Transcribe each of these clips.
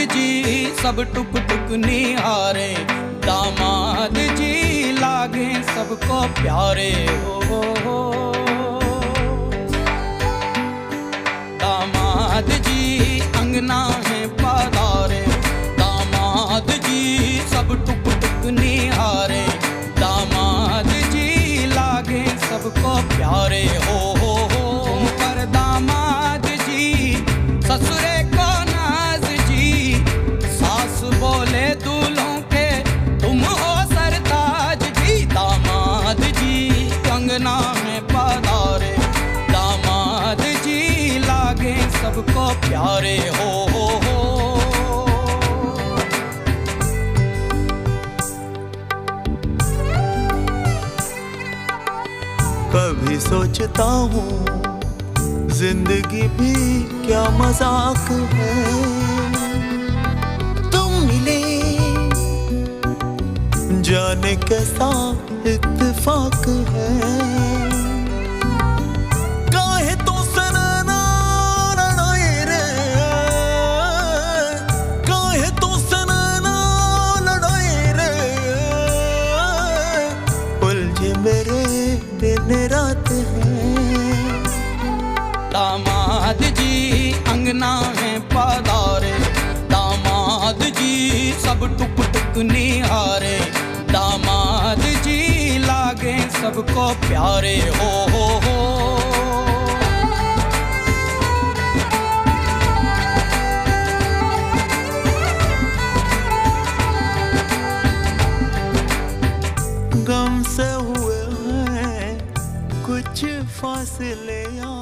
जी सब टुक टुक निहारे, दामाद जी लागे सबको प्यारे। हो दामाद जी अंगना है पधारे, दामाद जी सब टुक टुक निहारे, दामाद जी लागे सबको प्यारे। हो पर दामाद जी ससुरे को नाज जी, सास बोले दूल्हों के तुम हो सरताज जी। दामाद जी अंगना में पधारे, दामाद जी लागे सबको प्यारे। हो कभी सोचता हूँ जिंदगी भी क्या मजाक है, तुम मिले जाने कैसा इत्तेफाक है। काहे तो सनना लड़ाए रे, काहे तो सनना लड़ाए रे, उलझे मेरे दिन रात है। दामाद जी अंगना है पधारे, दामाद जी सब टुक टुक निहारे, दामाद जी लागे सबको प्यारे। हो गम से हुए हैं कुछ फासले या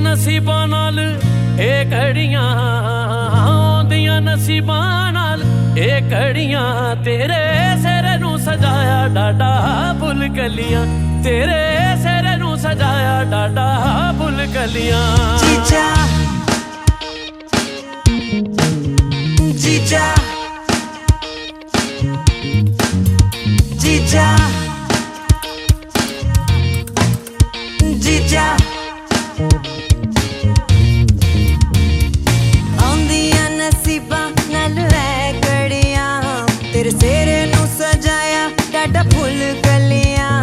नसीबां नाल ए घड़ियां, आउंदियां नसीबां नाल ए घड़ियां, तेरे सिर नू सजाया डाडा फुल कलियां, तेरे सिर नू सजाया डाडा फुल कलियां। जीजा जीजा जीजा जीजा आउंदियां नसीबां नाल ऐ घड़ियां, तेरे सिर नू सजाया डाडा फुल कलियां।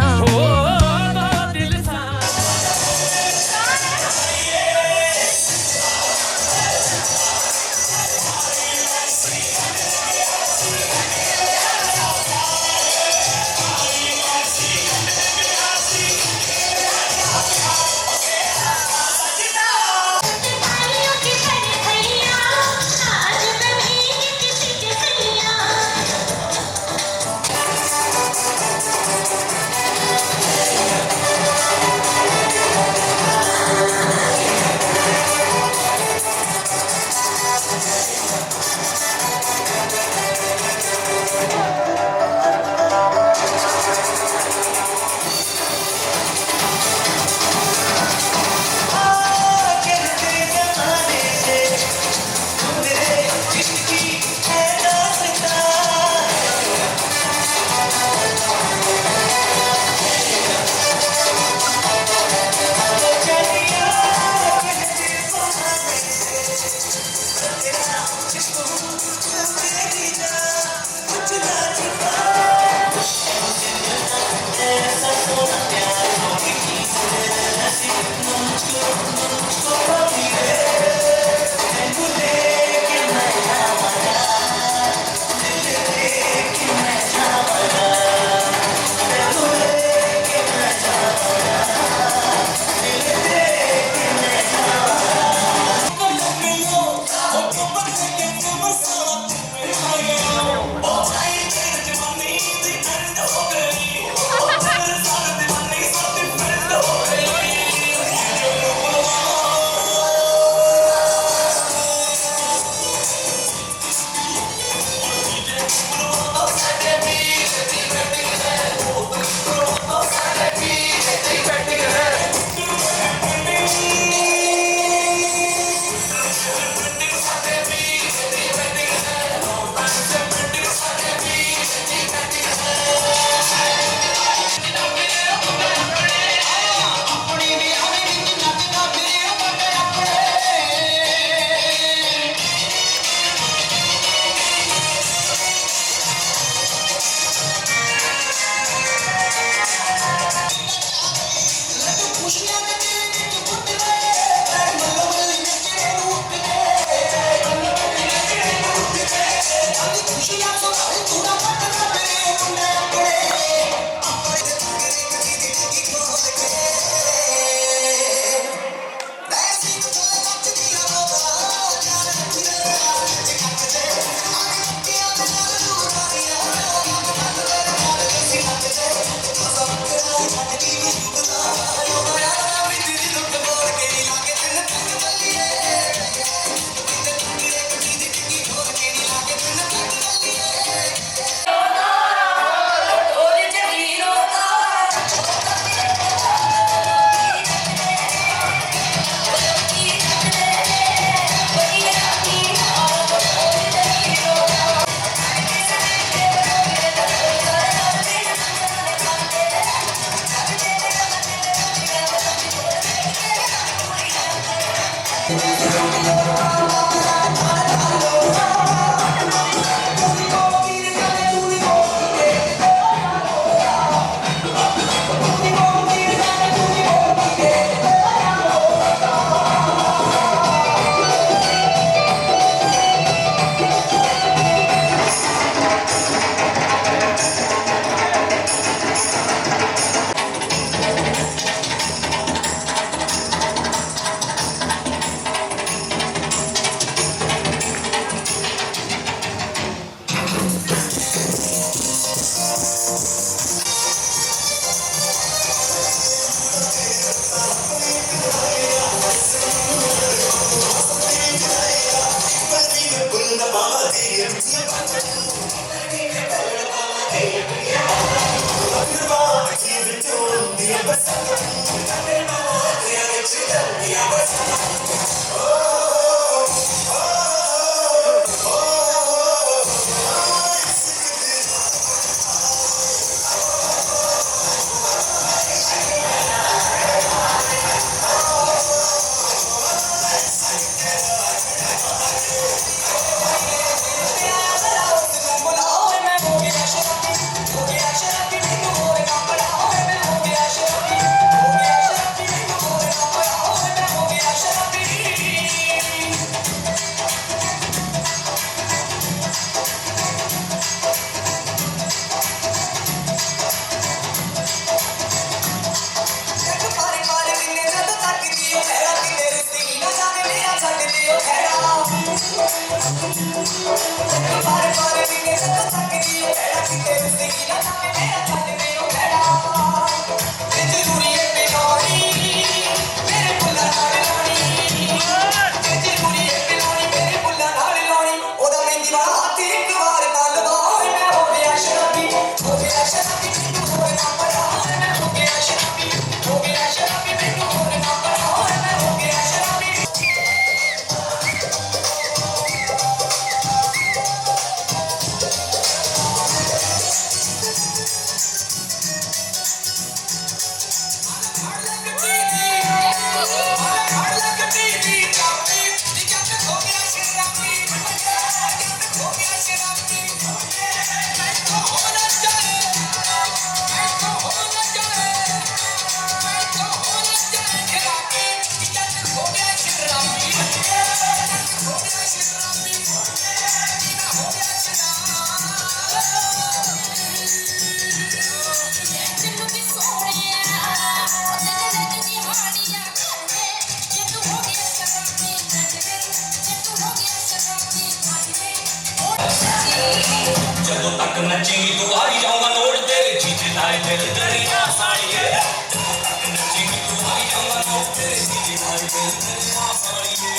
ਜਦੋਂ ਤੱਕ ਨੱਚੇਂਗੀ ਤੂੰ ਆ ਹੀ ਜਾਊਂਗਾ ਨੋਟ ਤੇਰੇ ਜੀਜੇ ਲਾਏ ਦਿਲ ਦਰਿਆ ਸਾੜੀਏ ਜਦੋਂ ਤੱਕ ਨੱਚੇਂਗੀ ਤੂੰ ਆ ਹੀ ਜਾਊਂਗਾ ਨੋਟ ਤੇਰੇ ਜੀਜੇ ਲਾਏ ਦਿਲ ਦਰਿਆ ਸਾੜੀਏ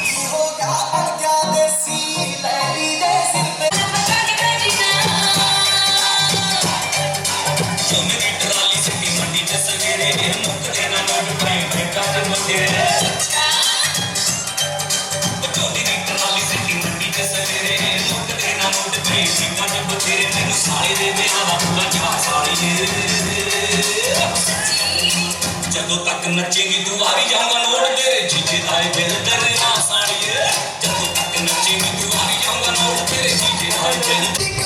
ਕੀ ਹੋ ਗਿਆ ਬਣ ਗਿਆ ਦੇਸੀ ਲੈਲੀ ਦੇ ਸਿਰ ਤੇ ਸੋਨੇ ਦੀ ਟਰਾਲੀ ਸਿੱਟੀ ਮੰਡੀ ਚ ਸਵੇਰੇ ਮੁੱਕਦੇ ਨਾ ਨੋਟ ਪਏ ਬੈਂਕਾਂ ਚ ਬਥੇਰੇ ਜਦੋਂ ਤੱਕ ਨੱਚੇਂਗੀ ਤੂੰ ਆ ਹੀ ਜਾਊਂਗਾ ਨੋਟ ਤੇਰੇ ਜੀਜੇ ਲਾਏ ਦਿਲ ਦਰਿਆ ਸਾੜੀਏ ਜਦੋਂ ਤੱਕ ਨੱਚੇਂਗੀ ਤੂੰ ਆ ਹੀ ਜਾਊਂਗਾ ਨੋਟ ਤੇਰੇ ਜੀਜੇ ਲਾਏ ਦਿਲ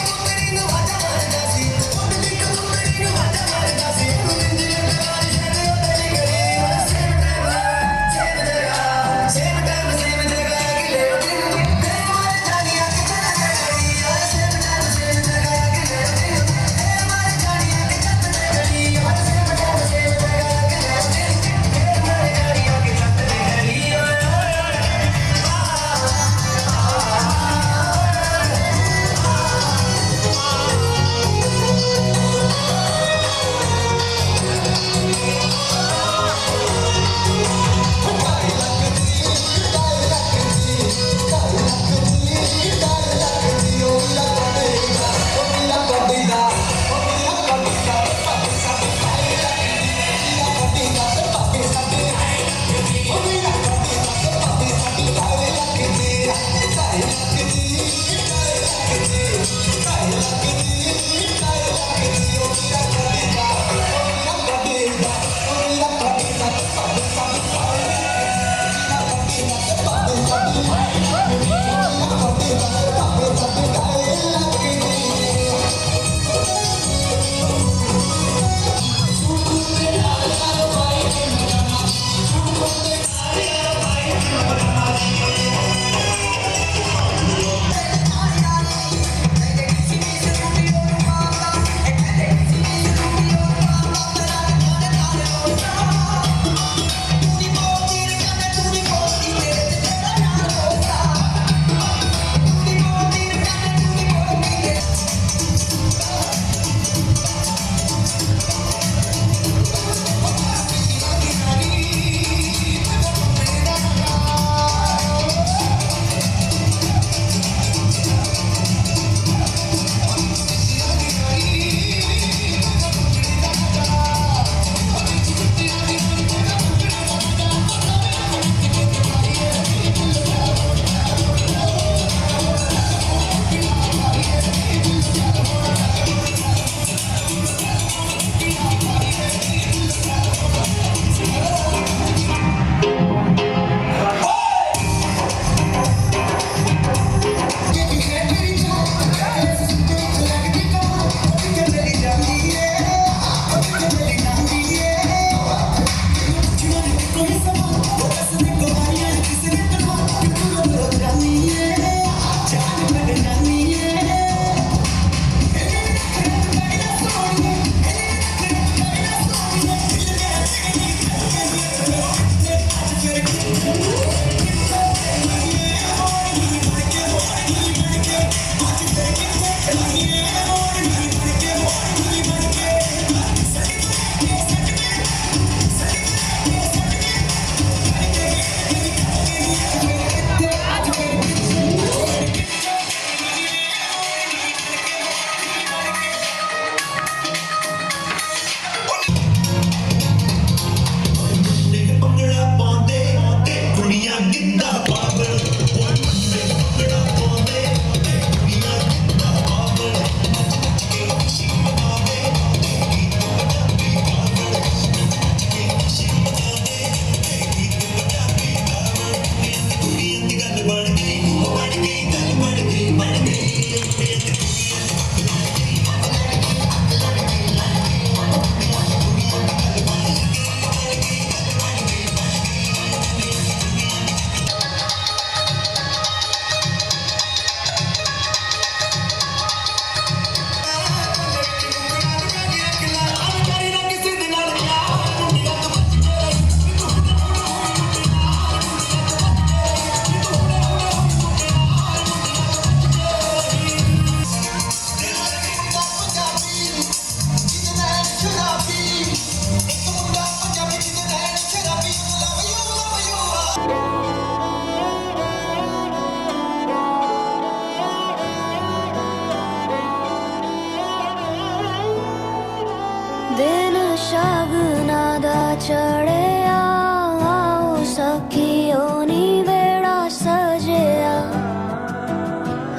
चढ़े आओ सखियों नी बेड़ा सजया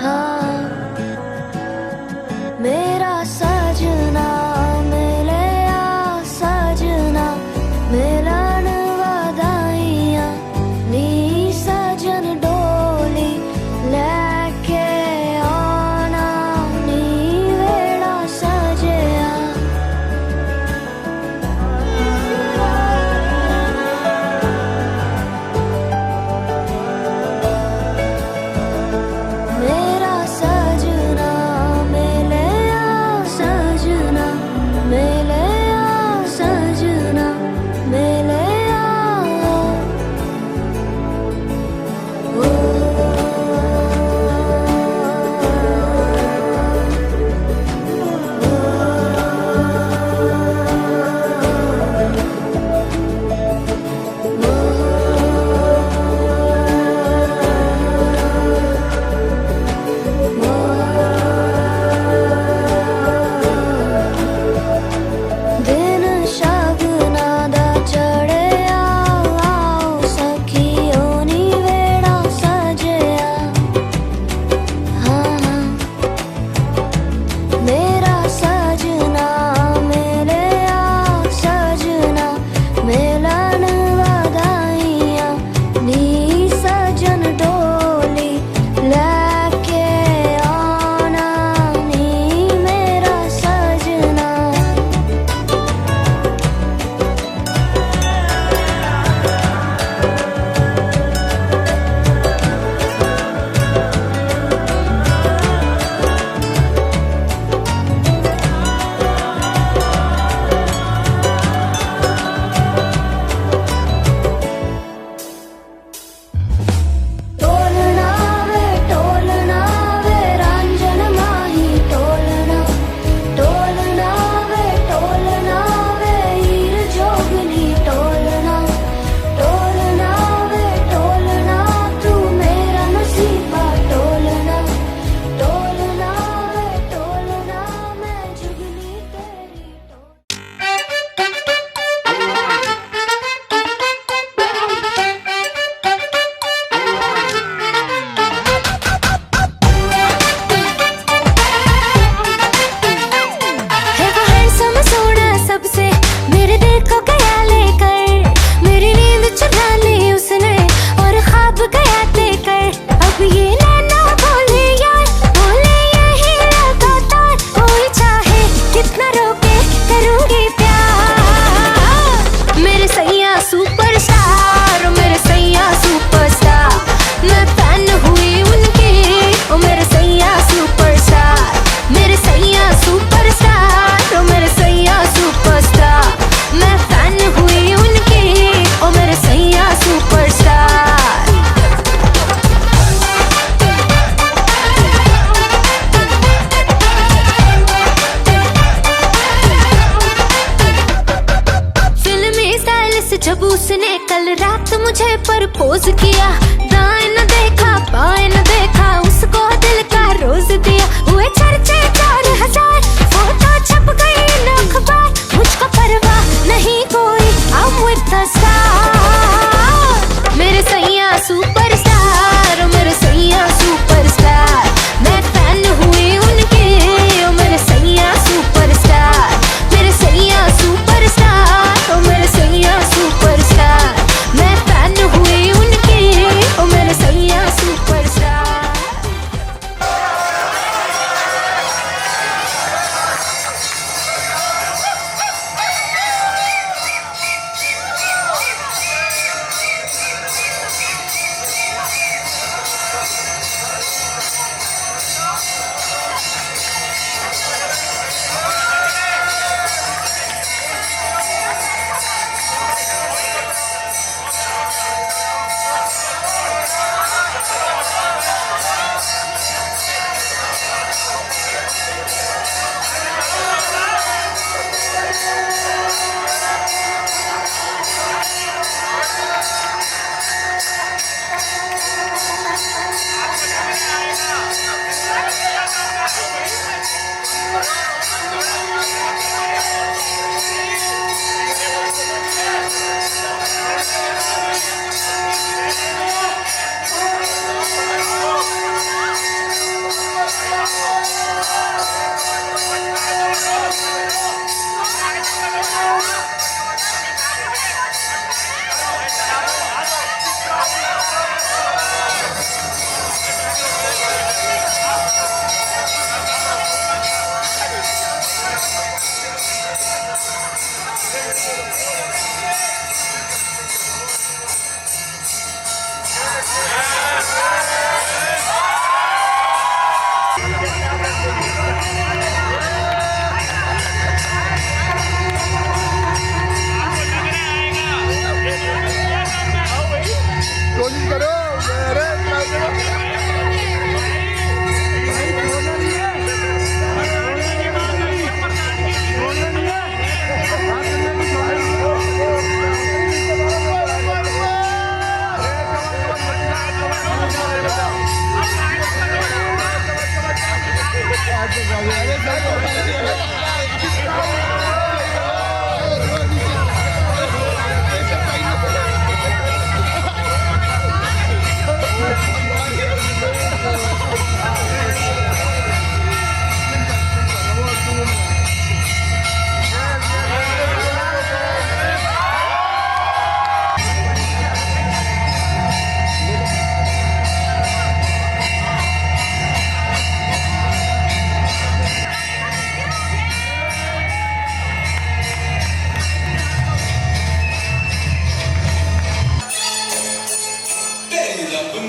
हाँ मेरा सजना मिले आ सजना मिलन वधाइयां नी सजन डोली लेके आना नी बेड़ा सजया मेरा सजना मिले आ सजना मिले आ सजना मिले आ दिन शगना दा चढ़े आओ सखियों नी बेड़ा सजया हाँ मेरा सजना मिले आ सजना मिलन वधाइयां नी सजन डोली लेके आना नी मेरा सजना टोलना वे रांझन माही टोलना वे हीर जोगनी टोलना वे टोलना तू मेरा नसीबा टोलना वे टोलना मैं जुगनी तेरी है वो हैंडसम सोना सबसे मेरे दिल को गया लेकर मेरी नींद चुरा ली उसने और ख्वाब गया देकर अब ये नैना बोले यार बोले यही लगातार कोई चाहे कितना रोके करूंगी प्यार मेरे सैया सुपरस्टार मेरे सैया सुपरस्टार मैं फैन हुई उनकी ओ मेरे सैया सुपरस्टार मेरे सैया सुपरस्टार ओ मेरे सैया सुपरस्टार मैं फैन हुई उनकी ओ मेरे सैया सुपरस्टार फिल्मी स्टाइल से जब उसने कल रात मुझे प्रपोज किया दाएं न देखा बाएं न देखा उसको दिल का रोज दिया हुए चर्चे 4000 फोटो छप गई न अखबार मुझको परवाह नहीं कोई I'm with the star मेरे सैया सुपरस्टार मेरे सैया सुपरस्टार मैं फैन हुई उनकी ओ मेरे सैया सुपरस्टार मेरे सैया सुपरस्टार ओ मेरे सैया सुपरस्टार मैं फैन हुई उनकी ओ मेरे सैया सुपरस्टार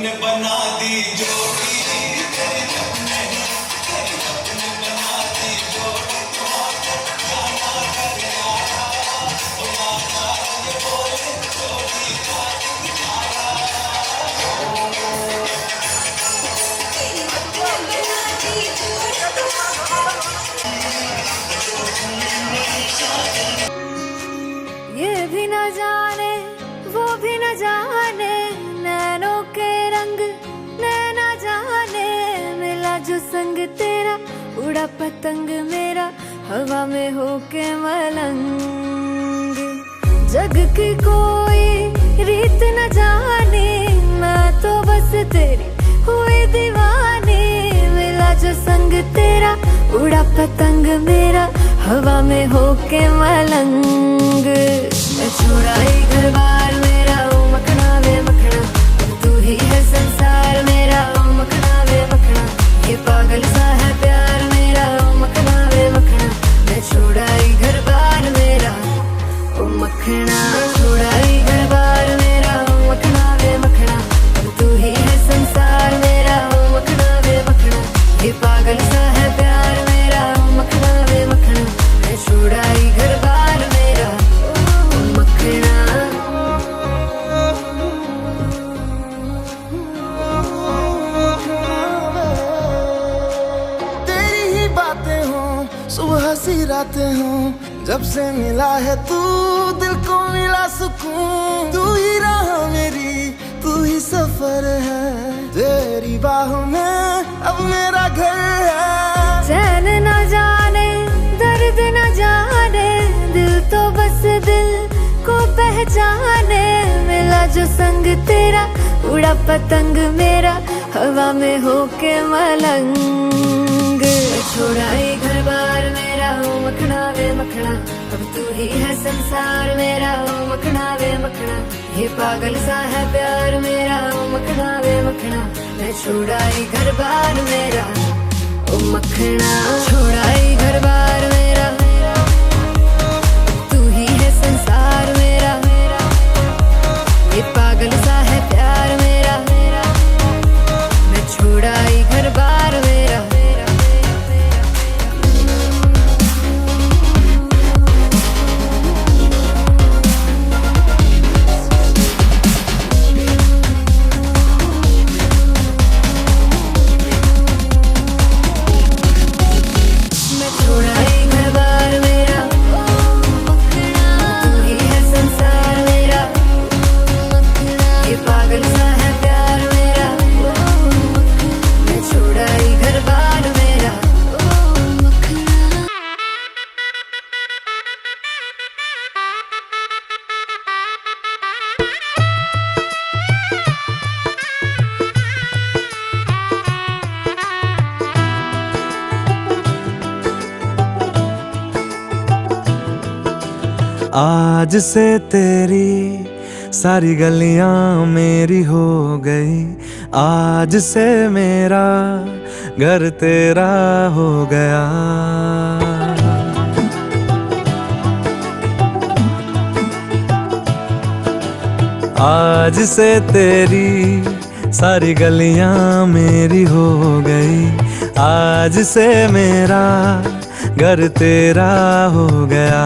ने बना दी जोड़ी, तेरी रब ने बना दी जोड़ी। तुम्हारे जाना कर यारा, ओ यारा ये बोले जोड़ी का यारा। ये भी न जाने वो भी न जाने, नैनों के रंग नैना जाने, मिला जो संग तेरा उड़ा पतंग मेरा हवा में होके मलंग। जग की कोई रीत न जाने, मैं तो बस तेरी हुई दीवानी, मिला जो संग तेरा उड़ा पतंग मेरा हवा में होके मलंग। मैं छुड़ाई घर बार मेरा ओ मखना वे मखना, तू ही है संसार मेरा ओ मखना वे मखना, ये पागल सा है प्यार मेरा ओ मखना वे मखना। मैं छुड़ाई घर बार मेरा ओ मखना, छुड़ाई घर बार मेरा ओ मखना वे मखना, तू ही है संसार मेरा ओ मखना वे मखना, ये पागल सा है प्यार मेरा ओ मखना वे मखना। मैं छुड़ाई घर बार मेरा ओ मखना। तेरी ही बातें हों सुबह सी रातें हों, जब से मिला है तू दिल को मिला सुकून। तू ही राह मेरी तू ही सफर है, तेरी बाहों में अब मेरा घर है। चैन न जाने दर्द न जाने, दिल तो बस दिल को पहचाने, मिला जो संग तेरा उड़ा पतंग मेरा हवा में होके मलंग। छुड़ाई घर बार मेरा ओ मखना वे मखना, अब तू ही है संसार मेरा ओ मखना वे मखना, ये पागल सा है प्यार मेरा ओ मखना वे मखना। मैं छुड़ाई घर बार मेरा ओ मखना, छुड़ाई घर बार मेरा, तू ही है संसार मेरा, ये पागल सा है प्यार मेरा। मैं छुड़ाई घर बार मेरा। आज से तेरी सारी गलियां मेरी हो गई, आज से मेरा घर तेरा हो गया। आज से तेरी सारी गलियां मेरी हो गई, आज से मेरा घर तेरा हो गया।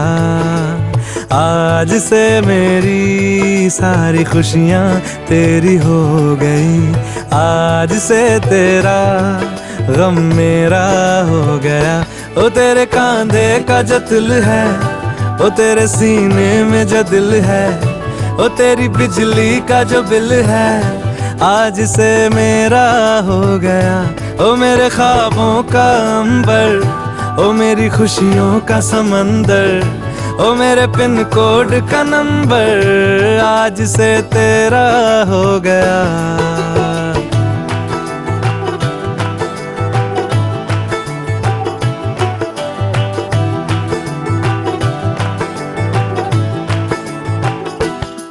आज से मेरी सारी खुशियाँ तेरी हो गई, आज से तेरा गम मेरा हो गया। ओ तेरे कांधे का जो दिल है, ओ तेरे सीने में जो दिल है, ओ तेरी बिजली का जो बिल है, आज से मेरा हो गया। ओ मेरे ख्वाबों का अंबर, ओ मेरी खुशियों का समंदर, ओ मेरे पिन कोड का नंबर, आज से तेरा हो गया।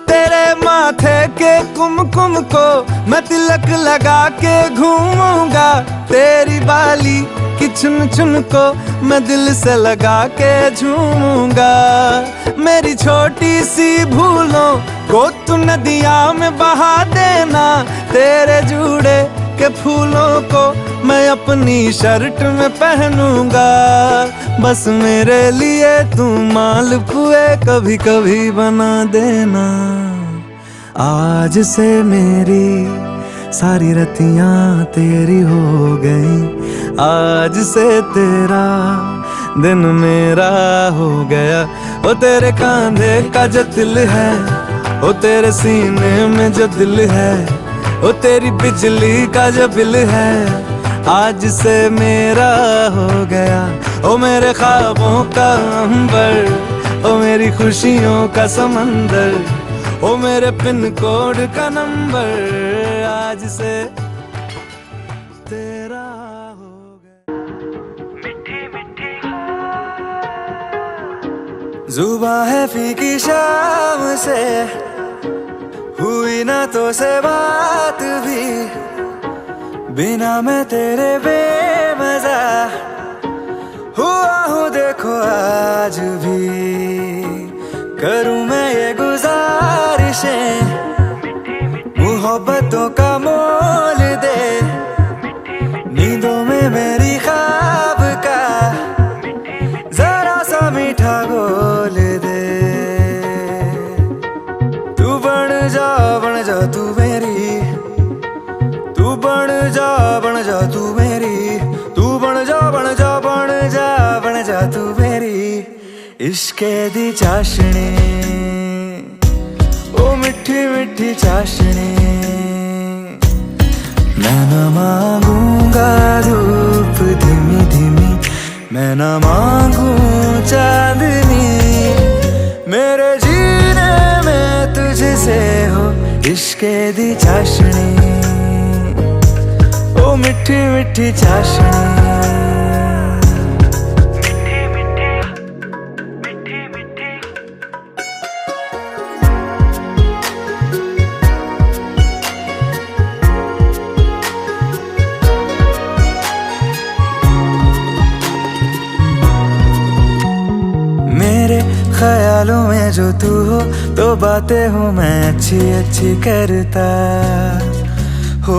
तेरे माथे के कुमकुम को मैं तिलक लगा के घूमूंगा, तेरी बाली की चुन चुन को मैं दिल से लगा के झूमूंगा। मेरी छोटी सी भूलों को तू नदिया में बहा देना, तेरे जुड़े के फूलों को मैं अपनी शर्ट में पहनूंगा। बस मेरे लिए तू मालपुए कभी कभी बना देना। आज से मेरी सारी रतियां तेरी हो गई, आज से तेरा दिन मेरा हो गया। ओ तेरे कांधे का जो दिल है, ओ तेरे सीने में जो दिल है, ओ तेरी बिजली का जो बिल है, आज से मेरा हो गया। ओ मेरे ख्वाबों का अंबर, ओ मेरी खुशियों का समंदर, ओ मेरे पिन कोड का नंबर, आज से तेरा हो गया। मीठी मीठी जुबां है फीकी शाम से, हुई ना तो से बात भी, बिना मैं तेरे बेमजा हुआ हूँ देखो आज भी। करूँ मैं ये गुजारिशें, मोहब्बतों का मोल दे, नींदों में मेरी ख्वाब का जरा सा मीठा बोल दे। तू बन जा तू मेरी, तू बन जा तू मेरी, तू बन जा तू मेरी। इश्के दी चाशनी, ओ मिठी मिठी चाशनी, मैं न मांगूंगा धूप धीमी धीमी, मैं न मांगू चांदनी, मेरे जीने में तुझसे हो इश्के दी चाशनी, ओ मिठी मिठी चाशनी। ख्यालों में जो तू हो तो बातें हूँ मैं अच्छी अच्छी करता हो।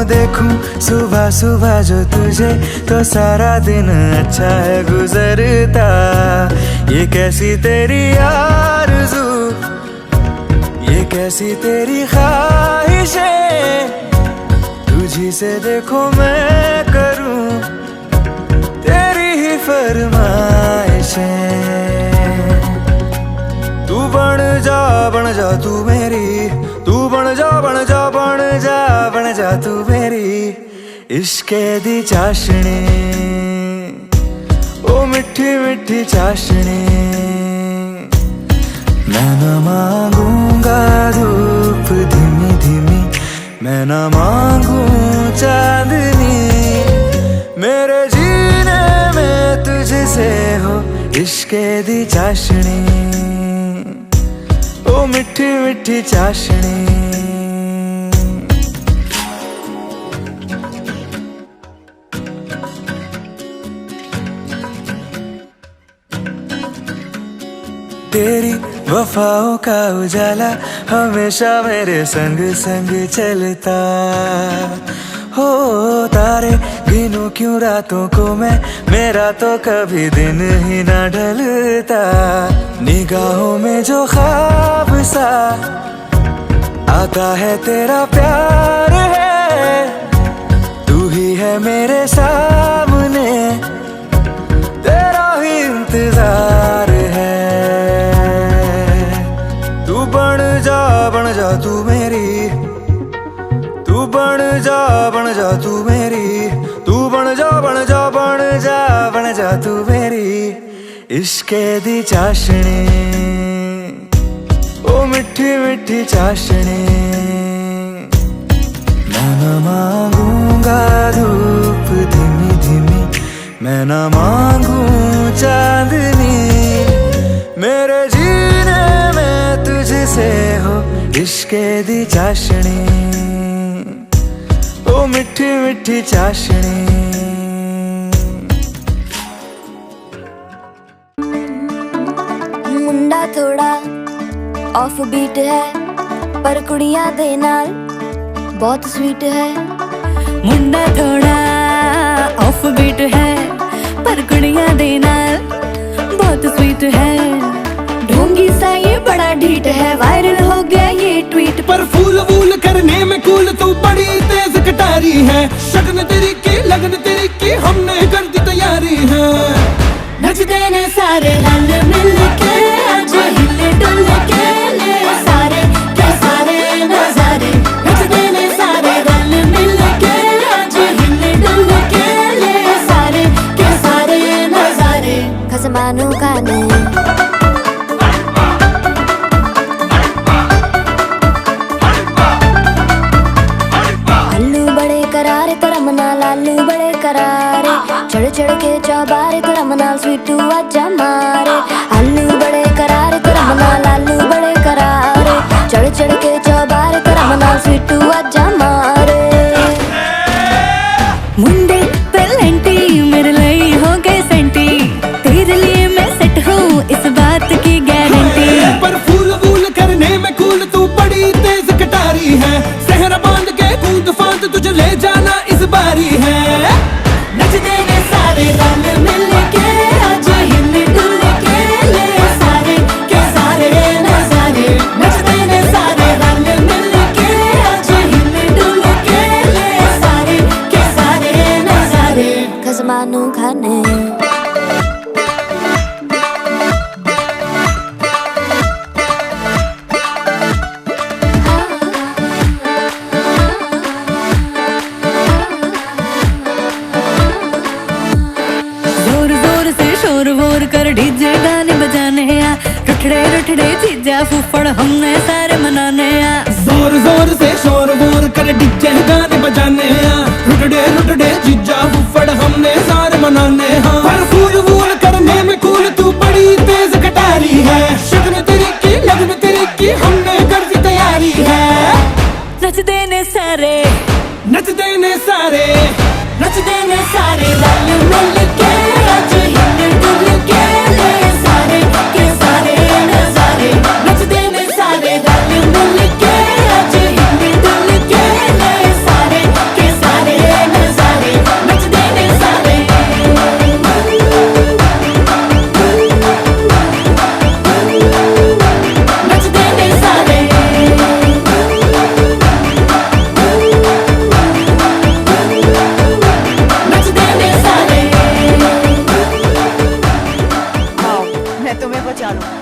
देखूं सुबह सुबह जो तुझे तो सारा दिन अच्छा है गुजरता। ये कैसी तेरी आरज़ू, ये कैसी तेरी ख्वाहिशें, तुझी से देखो मैं करूं तेरी ही फरमाइशें। तू बन जा तू मेरी, तू बन जा तू मेरी। इश्के दी चाशनी, ओ मिठी मिठी चाशनी, मैं न मांगूंगा धूप धीमी धीमी, मैं न मांगू चांदनी, मेरे जीने में तुझसे हो इश्के दी चाशनी, ओ मिठी मिठी चाशनी। तेरी वफाओं का उजाला हमेशा मेरे संग संग चलता हो। तारे गिनूं क्यों रातों को मैं, मेरा तो कभी दिन ही ना ढलता। निगाहों में जो ख्वाब सा आता है तेरा प्यार है, तू ही है मेरे सामने, तेरा ही इंतजार है। तू बन जा तू मेरी, तू बन जा तू मेरी, तू बन जा तू मेरी। इश्के दी चाशनी, ओ मिठी मिठी चाशनी, मैं न मांगूंगा धूप धीमी धीमी, मैं न मांगू चांदनी, मेरे जीने में तुझसे हो इश्के दी चाशनी, ओ मिठी मिठी चाशनी। मुंडा थोड़ा ऑफ बीट है, पर कुड़ियां दे नाल बहुत स्वीट है। मुंडा थोड़ा ऑफ बीट है, पर कुड़ियां दे नाल बहुत स्वीट है। ढोंगी सा ये बड़ा ढीठ है, वायरल हो गया ये ट्वीट। पर फूल वूल करने में कूल तू बड़ी तेज कटारी है। शगन तेरी की लगन तेरी की हमने कर दी तैयारी है। नचदे ने सारे रल मिल के आज हिले डुल के ले सारे के सारे नजारे। नचदे ने सारे रल मिल के आज हिले डुल के ले सारे के सारे नजारे। खसमानू खाने करारे करम नाल आलू बड़े करारे। चढ़ चढ़ के चौबारे करम नाल स्वीटू आजा मारे। आलू बड़े करारे करम नाल आलू बड़े करारे। चढ़ चढ़ के चौबारे करम नाल स्वीटू आजा मारे। मुंडे पेलेंटी मेरे लिए हो गए सेंटी, तेरे लिए मैं सेट हूँ इस बात की गारंटी। पर फूल वूल करने में कूल तू बड़ी तेज कटारी है। सहरा बांध के कूद फांद तुझे ले जाना इस बारी है। नचदे ने सारे रल मिल के आज हिले डुल के ले सारे के सारे नजारे। नचदे ने सारे रल मिल के आज हिले डुल के ले सारे के सारे नजारे। खसमानू खाने कर डीजे गाने बजाने आ। रुठड़े रुठड़े चीजा फूफड़ हमने सारे मनाने आ। जोर जोर से शोर वोर कर डीजे गाने बजाने आ। रुटड़े रुटड़े जीजा फुफड़ हमने सारे मनाने हाँ। पर फूल वूल करने में कूल तू बड़ी तेज कटारी है। शगन तेरी की लगन तेरी की हमने कर दी तैयारी है। नचदे ने सारे नचदे ने सारे नचदे ने सारे रल मिल के आज हिले डुल के ले सारे के सारे नजारे। नचदे ने सारे रल मिल के आज हिले डुल के ले सारे के सारे नजारे। नचदे ने सारे नचदे ने सारे नचदे ने सारे। आओ मैं तुम्हें बचा लूं।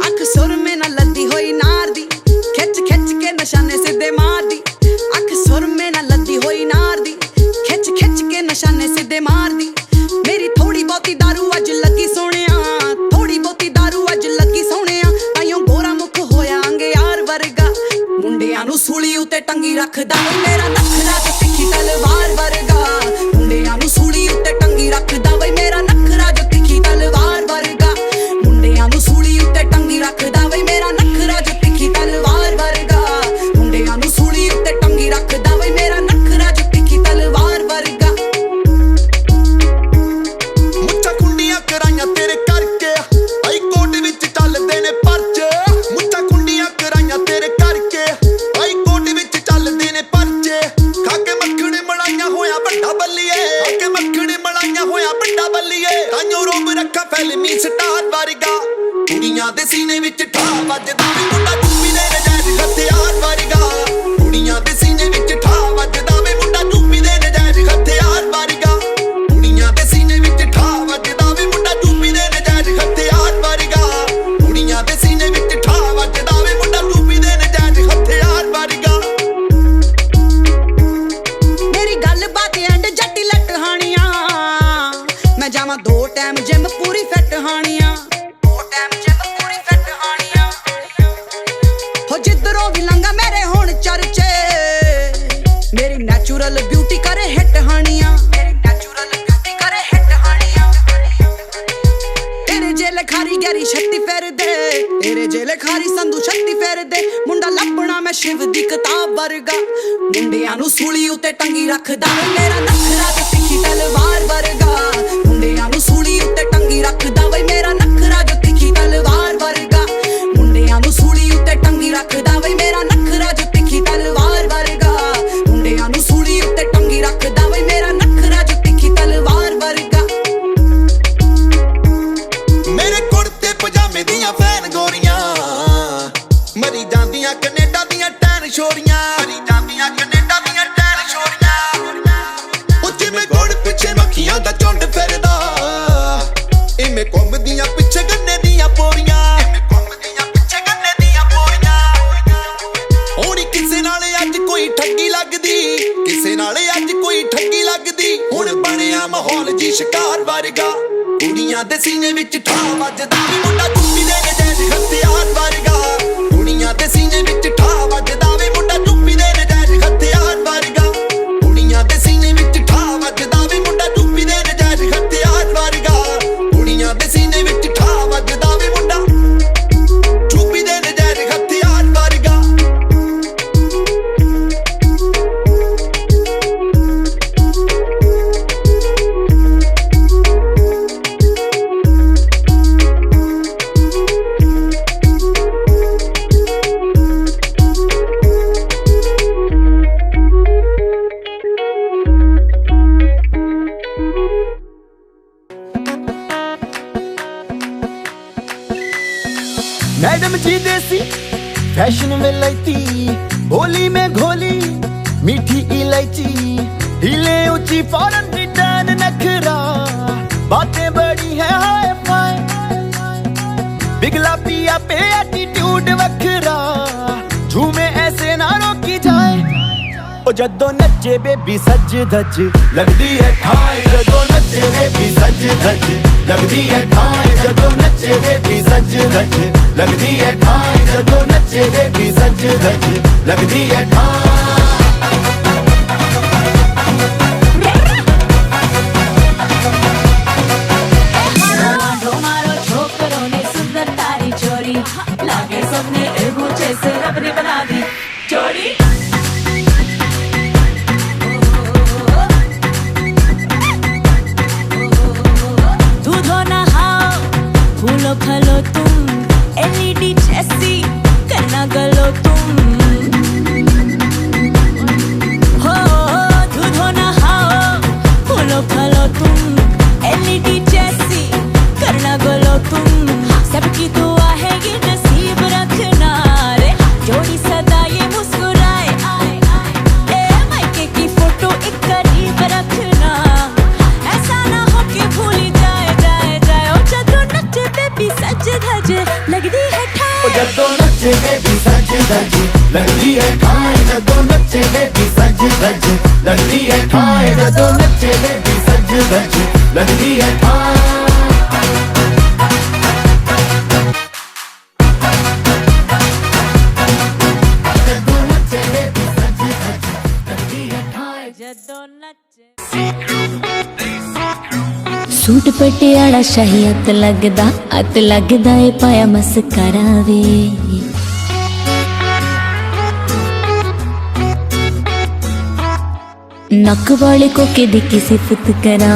अख सुर में न लद्दी होई नार दी, खिच खिच के निशाने सिद्धे मार दी। अख सुर में न लद्दी होई नार दी, खिच खिच के निशाने सिद्धे मार दी। मेरी थोड़ी बहुती दारू अज लगी सोहणिया, थोड़ी बहुती दारू अज लगी सोहणिया। ताइयों गोरा मुख होया अंगे यार वर्गा, मुंडियां नू सूली उत्ते टंगी रखदा वे मेरा नखरा ते तिखी तलवार वर्गा। मुंडियां नू सूली उत्ते टंगी रखदा वे मेरा नखरा जो तिखी तलवार वर्गा। मुंडियां नू सूली उत्ते टंगी रखदा वे मेरा नखरा जो तिखी तलवार वर्गा। मुंडियां नू सूली उत्ते टंगी रखदा वे मेरा नखरा जो तिखी तलवार वर्गा। मुच्छां कुंडियां कराइयां तेरे करके, हाई कोर्ट विच चलदे ने परचे। मुच्छां कुंडियां कराइयां तेरे करके, हाई कोर्ट विच चलदे ने परचे। खाके मक्खणे मलाइयां होया बड्डा बल्लीए, खाके मक्खणे मलाइयां होया बड्डा बल्लीए। ताइयों रोब रखा फिल्मी स्टार वर्गा, कुड़ियां दे सीने विच ठा वजदा वे मुंडा चूपी दे नजायज हथियार वर्गा। कुड़ियां दे सीने विच ठा वजदा वे मुंडा चूपी दे नजायज हथियार वर्गा। कुड़ियां दे सीने विच ठा वजदा वे मुंडा चूपी दे नजायज हथियार वर्गा। कुड़ियां दे सीने विच ठा वजदा वे मुंडा चूपी दे नजायज हथियार वर्गा। मेरी गल बात एंड जट्टी लट हानियां, मैं जावां 2 टाइम जिम पूरी फिट हानियां। 2 टाइम जिम पूरी फिट हानियां। हो जिधरों भी लंघा मेरे होण चर्चे, मेरी नेचुरल ब्यूटी करे हिट हानियां। मेरी नेचुरल ब्यूटी करे हिट हानियां। जेले खारी गहरी छत्ती फेर दे, तेरे जेले खारी संधू छत्ती फेर दे। मुंडा लपना मैं शिव दी किताब वर्गा, मुंडियां नू सूली उत्ते टंगी रखदा वे मेरा नखरा जो तिखी तलवार वर्गा। मुंडियां नू सूली उत्ते टंगी रखदा वे मेरा नखरा जो तिखी तलवार वर्गा। मुंडियां नू सूली उत्ते टंगी रखदा वे मेरा नखरा जो तिखी तलवार वर्गा। मुंडियां नू सूली उत्ते टंगी रखदा वे मेरा नखरा जो तिखी तलवार वर्गा। मेरे कुर्ते पजामे दियां फैन गोरियां, मरी जांदियां कनेडा दियां टैन छोरियां, मरी जांदियां कनेडा दियां टैन छोरियां। उच्चे में गुड़ पिछे मक्खियां दा झुंड फिरदा, इमें घुमदियां पिछे गन्ने दियां पोरियां, इमें घुमदियां पिछे गन्ने दियां पोरियां। होनी किसे नाल अज कोई ठगी लगदी, किसे नाल अज कोई ठगी लगदी। हुण बनिया माहौल जी शिकार वर्गा, कुड़ियां दे सीने विच ठा वजदा वे मुंडा चुप्पी दे नजायज हथियार वर्गा। कुड़ियां दे सीने विच ठा वजदा वे मुंडा चुप्पी दे नजायज हथियार वर्गा। कुड़ियां दे सीने विच ठा वजदा वे मुंडा चुप्पी दे नजायज हथियार वर्गा। कुड़ियां दे सीने विच ठा वजदा वे मुंडा चुप्पी दे नजायज हथियार वर्गा। मैडम जी देसी फैशन में लैती, होली में घोली मीठी इलायची, हिले ऊंची फॉरन रिटर्न नखरा, बातें बड़ी है हाय फाय, बिगला पिया पे एटीट्यूड वखरा, झूमे ऐसे ना रोकी जाए। ओ जदों नचे बेबी सज धज लगदी है ठाई, जदों नचे बेबी सज धज लगदी है ठाई, जदों नचे बेबी सज धज लगदी है ठाई, जदों नचे बेबी सज धज लगदी है ठाई। छोकरों ने सुंदर तारी चोरी, लागे सबने एगो जैसे रब ने बना दी जोड़ी। फूलो खलो तुम एलईडी जैसी करना गलो तुम, हो दूध हो नहाओ। फूलो खलो तुम एलईडी जैसी करना गलो तुम, सबकी दुआ है ये नसीब रखना रे, जोड़ी सदा ये मुस्कुराए। ए मायके की फोटो एक करीब रखना, ऐसा ना हो कि भूल जाए जाए जाए। ओ जदों नचे बेबी सज धज लगदी है ठाई, ओ जदों नचे बेबी सज धज लगदी है ठाई, जदों नचे बेबी सज धज लगदी है ठाई, जदों नचे बेबी सज धज लगदी है ठाई। सूट पटियाला शाही हत्थ लगदा ए पाया मस्कारा वे। नक वाले कोके दी की सिफत करा,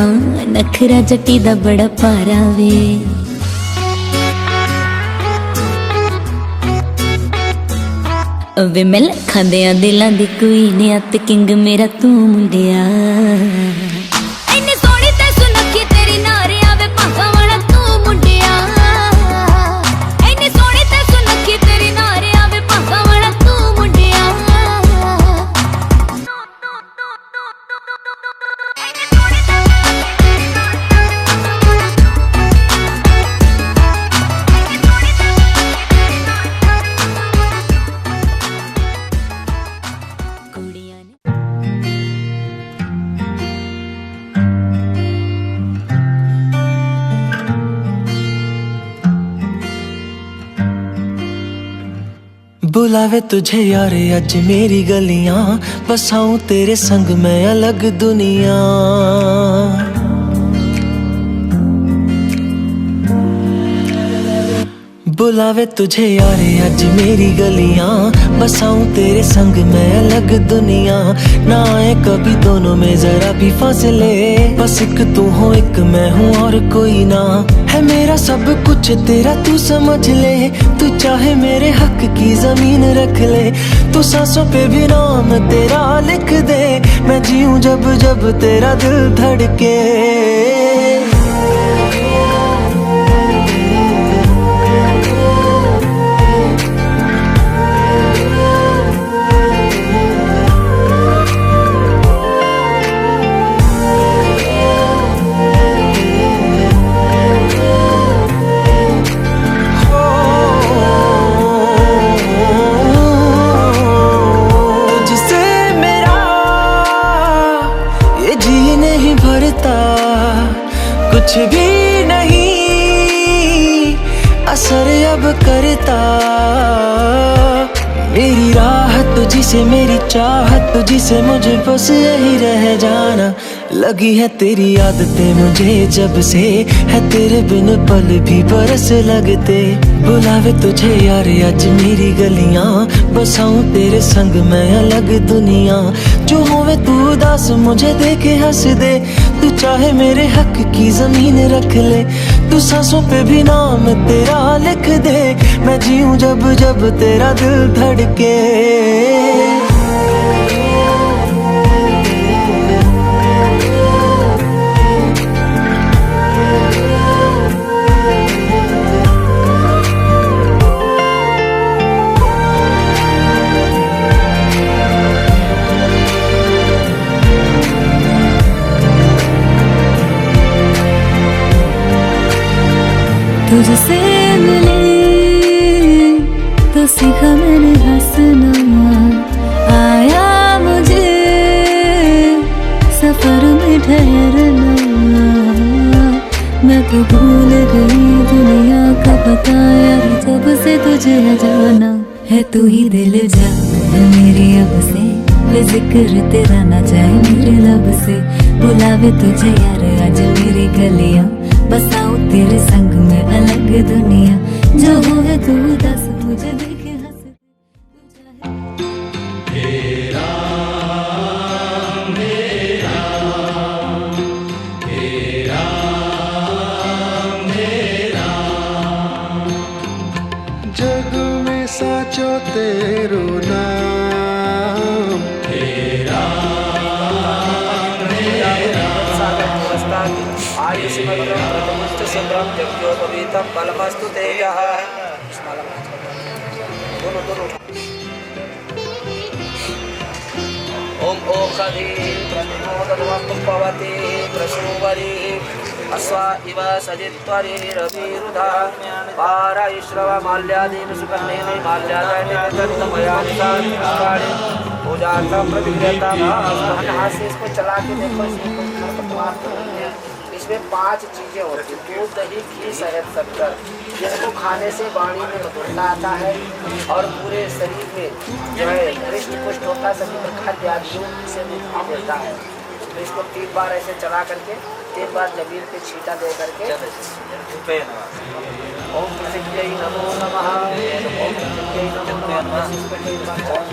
नखरा जटी दा बड़ा पारा वे। वे मैं लखां दिलां दी कोई ने अत किंग मेरा तू मुंडिया। बुलावे तुझे यारे अज मेरी गलियां, बसाऊं तेरे संग मैं अलग दुनिया। बुलावे तुझे यारे आज मेरी गलियां, बसाऊं तेरे संग मैं अलग दुनिया। ना आए कभी दोनों में जरा भी फासले, बस एक तू हो एक मैं हूँ और कोई ना। है मेरा सब कुछ तेरा तू समझ ले, तू चाहे मेरे हक की जमीन रख ले। तू सांसों पे भी नाम तेरा लिख दे, मैं जीऊं जब जब तेरा दिल धड़के। कुछ भी नहीं असर अब करता, मेरी राह तुझसे मेरी चाहत तुझसे, मुझे बस यही रह जाना। लगी है तेरी आदतें मुझे जब से, है तेरे बिन पल भी बरस लगते। बुलावे तुझे यार आज मेरी गलियां, बसाऊं तेरे संग मैं अलग दुनिया। जो होवे तू उदास मुझे देखे हंस दे, तू चाहे मेरे हक की जमीन रख ले। तू सांसों पे भी नाम तेरा लिख दे, मैं जीऊं जब जब तेरा दिल धड़के। तुझसे मिले तो सीखा मैंने हंसना, आया मुझे सफर में ठहरना। मैं तो भूल गई दुनिया का पता यार, जब से तुझे जाना है। तू ही दिल जा मेरी अब से, जिक्र तेरा ना जाए मेरे लब से। बुलावे तुझे यार आज मेरी गलियां, बसाऊं तेरे संग में अलग दुनिया। जो होवे तू दस मुझे देखे हंस। मेरा मेरा मेरा मेरा जग में साचो तेरो नाम, मेरा बलमस्तु तेजः। ओम ओषधि प्रतिमोदमस्तुपवति प्रसूवरि अस्वा इव सजित्वरिरविरुधा पारायश्रव माल्यादीन सुकन्नेन माल्यादायनितमयानिसानि पूजार्थं प्रतिक्रियता हास्य। इसको चला के देखो, इसमें 5 चीजें होती हैं, दूध दही घी शहद शक्कर, जिसको खाने से वाणी में मधुरता आता है और पूरे शरीर में जो है हृष्ट पुष्ट होता है, सभी प्रकार व्याधियों से मुक्ति देता है। तो इसको 3 बार ऐसे चला करके 3 बार जमीन पे छींटा दे करके ओम पृथिव्यै नमो नमः, ओम पृथिव्यै नमो नमः,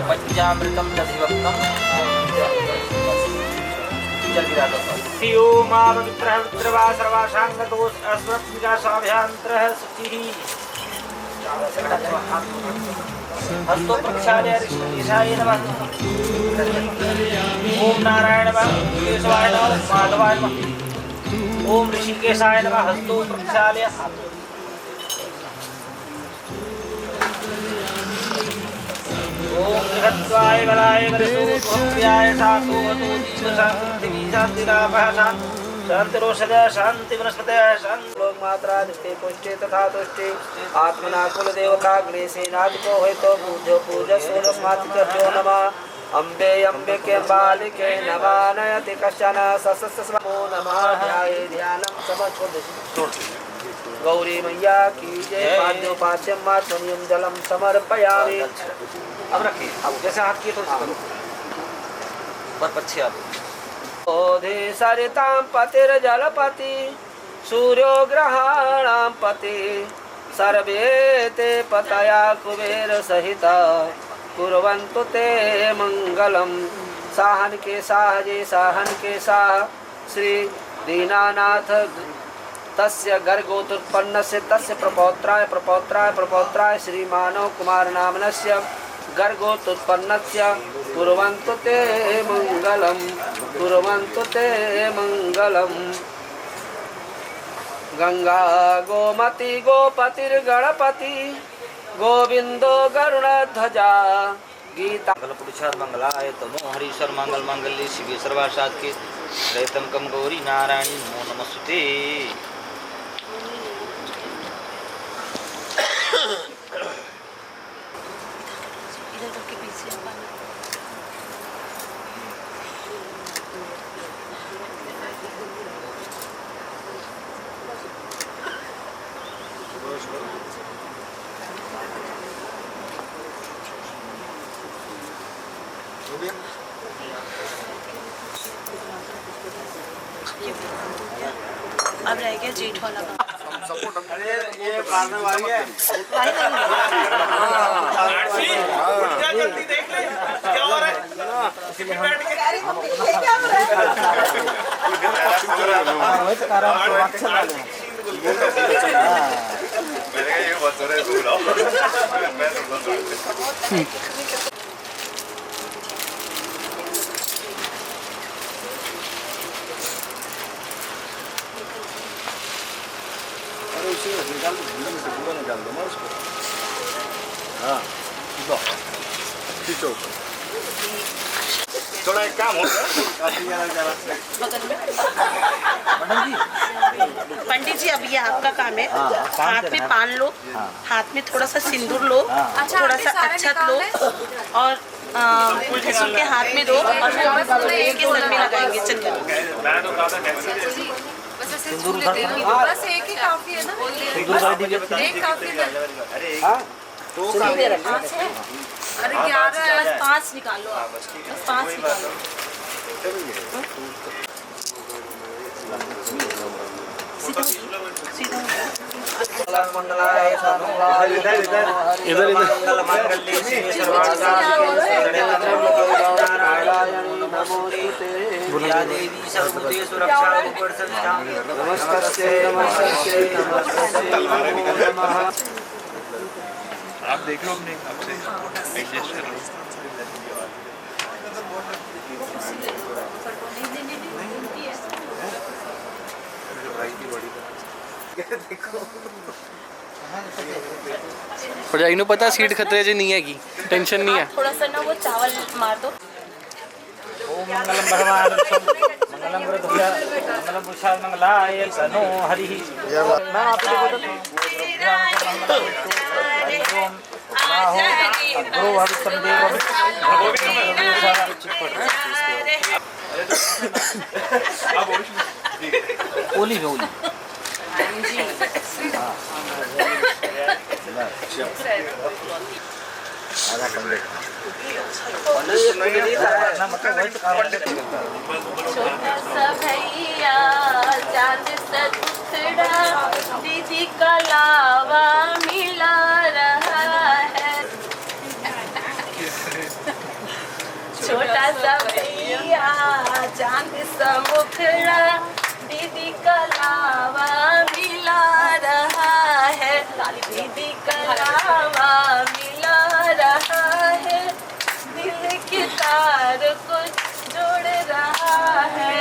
पंचामृतम दधिवक्तम जल गिरा दो। ओम पवित्रः पवित्रवा सर्वासांगतोष अस्मत्मिका स्वाभ्यांतरः शुचिः। हस्तो प्रक्षाल्य ऋषिकेशाय नमः। ओम नारायण नमः, केशवाय नमः, माधवाय नमः। ओम ऋषिकेशाय नमः। हस्तो प्रक्षाल्य ओम बृहत्वाय बलाय वरसोभव्याय सातोहतो दीपशान्ति शान्तिरापः शान्तिरोषधः शान्ति वनस्पतयः शान्ति। लोक मात्रा दृष्टि पुष्टि तथा तुष्टि आत्मना कुल देवता गणेशेनादिको हेतो पूज्यो पूज्य सूर्यस्मात्यो नमः। अम्बे अम्बिके बालिके नमानयति कश्चन ससस्मो नमः। ध्याये ध्यानं समच्छोद गौरी मैया की जय। पाद्योपास्यं मात्मनियं जलं समर्पयामि। अब रखिए, अब जैसे हाथ किए तो पर पक्षी आप ओधे सरितां पतिर्जलपति सूर्यो ग्रहाणां पति सर्वे ते पतया कुबेर सहिता कुर्वन्तु ते मंगलम। साहन के साहजे साहन के साह श्री दीनानाथ तस्य गर्गोत्पन्नस्य तस्य प्रपौत्राय प्रपौत्राय प्रपौत्राय श्री मानव कुमार नामनस्य गर्गोत्पन्नस्य कुर्वन्तु ते मंगलम कुर्वन्तु ते मंगलम। गंगा गोमती गोपतिर्गणपति गोविंदो गरुड़ध्वजा गीता पुरुषार्थ मंगलाय तमो हरीश्वर मंगल मंगल्ये शिवे सर्वासाधके रहितं कम गौरी नारायणी नमो नमस्ते। अब रह गया जेठ वाला काम। ये पार्टनर वाली है जल्दी देख ले क्या हो रहा है। निकाल दो पूरा निकाल दो ना उसको। हाँ खींचो थोड़ा एक काम हो पंडित जी अब ये आपका काम है। हाथ में पान लो, हाथ में थोड़ा सा सिंदूर लो, थोड़ा सा अक्षत लो और भसुर के हाथ में दो और फिर इसके सर में लगाएंगे चंदन। बस एक ही काफी है ना। एक काफी है। अरे 11 बस 5 निकालो आप, बस 5 निकालो। इधर मंगल मंगल्ये शिवे सर्वासाधके देवी सर्वभूतेषु रक्षारूपा नमस्ते नमस्ते नमः। आप देख लो अपने आपसे एडजस्ट कर लो। भरजाई नूं पता सीट खतरे च नहीं हैगी, टेंशन नहीं है। थोड़ा सा ना वो चावल मार दो। ओम मंगलम भगवान मंगलम गुरुभ्य मंगलम पुरुषार्थ मंगलाय तनो हरि। मैं आपको गुरु हरिसंदेव ओली में ओली भैया चांद सा टुकड़ा दीदी का लावा मिला रहा है। छोटा सा भैया चांद सा मुखड़ा दीदी का लावा मिला रहा है। दीदी का लावा मिला रहा है, दिल के तार को जोड़ रहा है।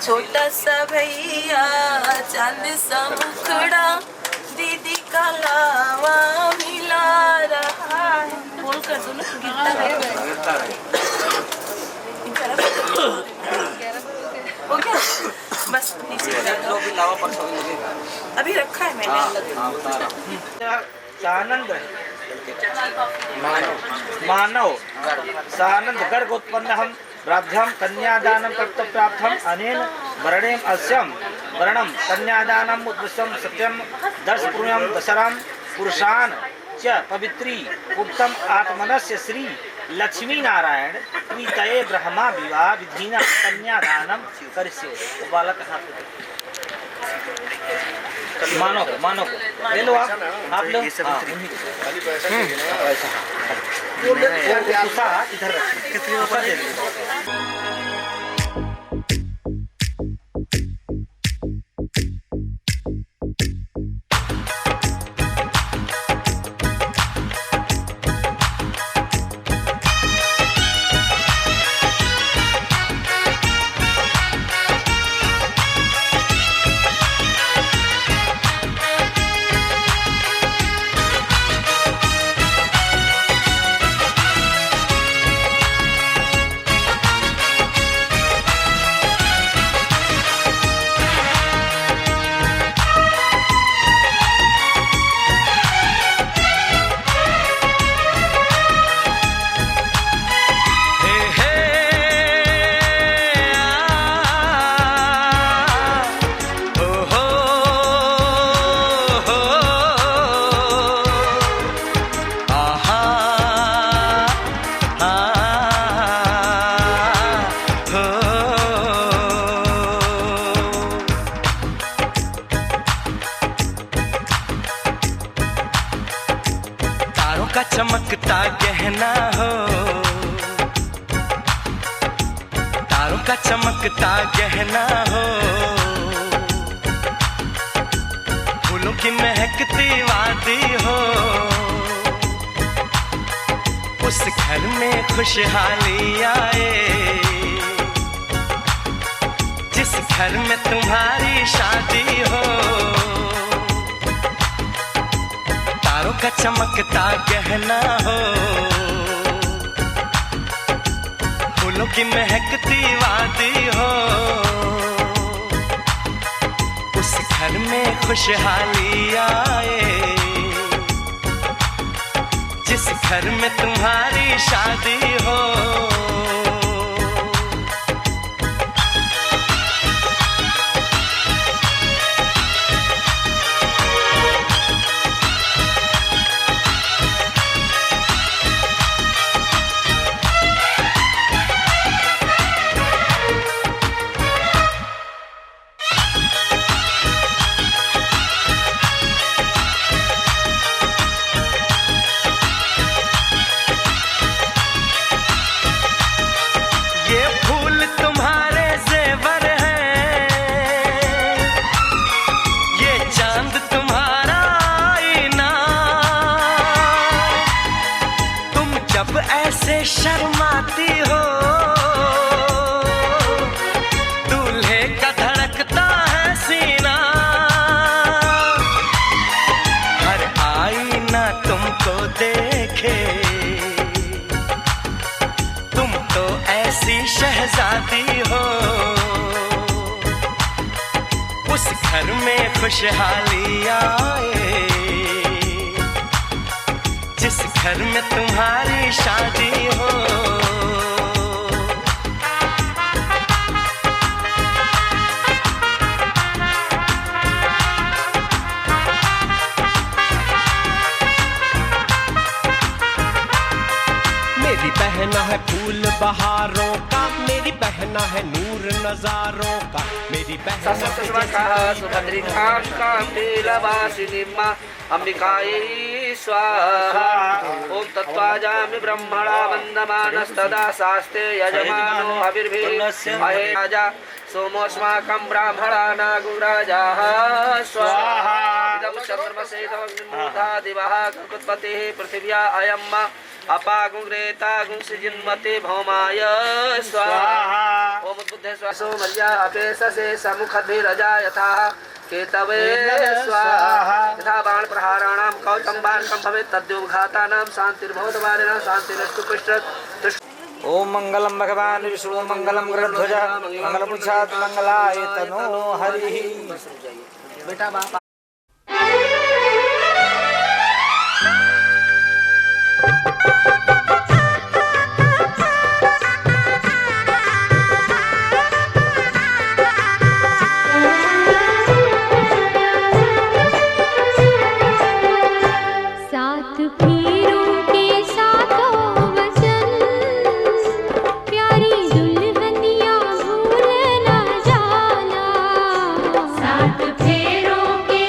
छोटा सा भैया चांद सा मुखड़ा दीदी का लावा मिला रहा है। बोल कर दो ना, गिरता है। हो गया बस नीचे अभी रखा है मैंने। सानंद मानव सानंद गर्गोत्पन्न हम राध्यम कन्यादानं कर्तव्यार्थम अनेन वर्णेम अस्यम वर्णम कन्यादानं उद्देश्यम सत्यम दर्शपुण्यम दशराम पुरुषान च पवित्री उत्तम आत्मनस्य श्री लक्ष्मी नारायण प्रीतये ब्रह्मा विवाह विधिना कन्यादानं करिष्ये। बालक हाथ मानो को ले लो आप लो। इधर कितनी ऊपर दे का चमकता गहना हो, तारों का चमकता गहना हो, फूलों की महकती वादी हो, उस घर में खुशहाली आए जिस घर में तुम्हारी शादी हो। तारों का चमकता गहना हो, फूलों की महकती वादी हो, उस घर में खुशहाली आए जिस घर में तुम्हारी शादी हो। ऐसे शर्माती हो, दूल्हे का धड़कता है सीना, हर आईना तुमको देखे, तुम तो ऐसी शहजादी हो, उस घर में खुशहाली आए जिस घर में तुम्हारी शादी हो। मेरी बहना है फूल बहारों का, मेरी बहना है नूर नजारों का, मेरी बहना अंबिकायै स्वाहा। ओम तत्वाजामि ब्रह्मणा वन्दमानस्तदा शास्ते यजमानो हविर्भिः अहे राजा सोमोऽस्माकं ब्राह्मणानागुराजाः स्वाहा। इदं चन्द्रमसेदमग्निमूर्धा दिवः ककुत्पतिः पृथिव्या अयम् अपागुंग्रेतागुंसिजिन्मते भौमाय स्वाहा। ओम बुद्धे स्वासो मर्या अपेससे समुखद्भिरजा यथा केतवे स्वाहा। यथा बाण प्रहाराणां कौचं बाणकं भवेत् तद्योघातानां शान्तिर्भवद्वारिणां शान्तिरस्तु पृष्ठ। ओम मंगलम भगवान विष्णु मंगलम गरुड़ध्वज मंगलमुच्छात मंगलाय तनो हरि। बेटा बाप फेरों के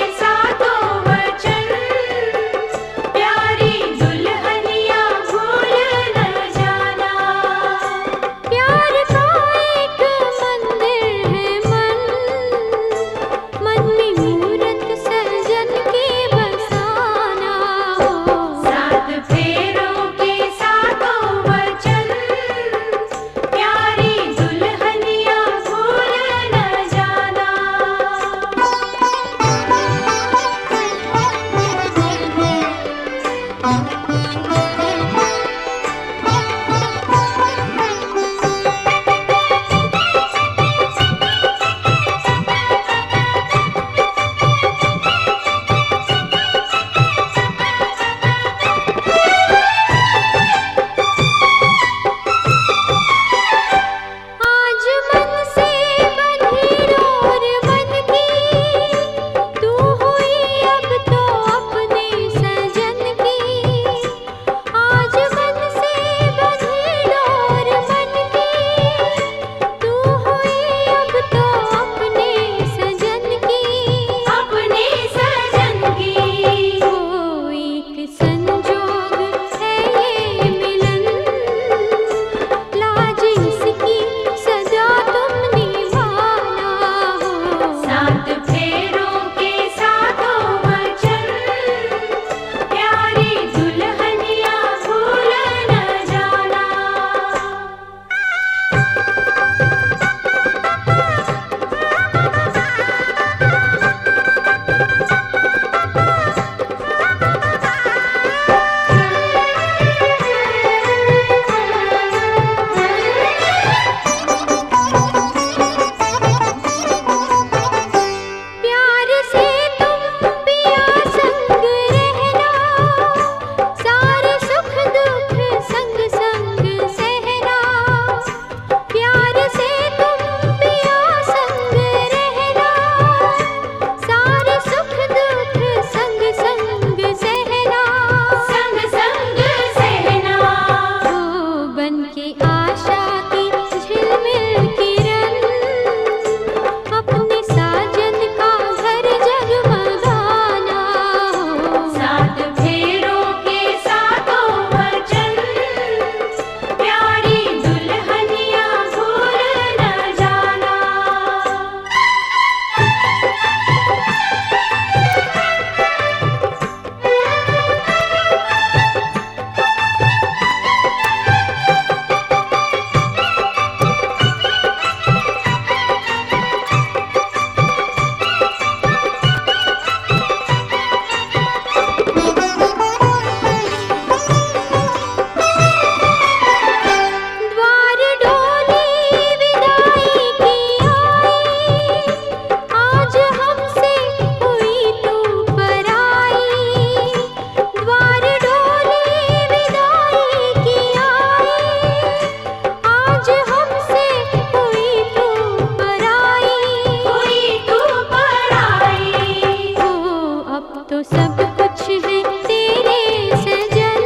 तो सब कुछ है तेरे सजन,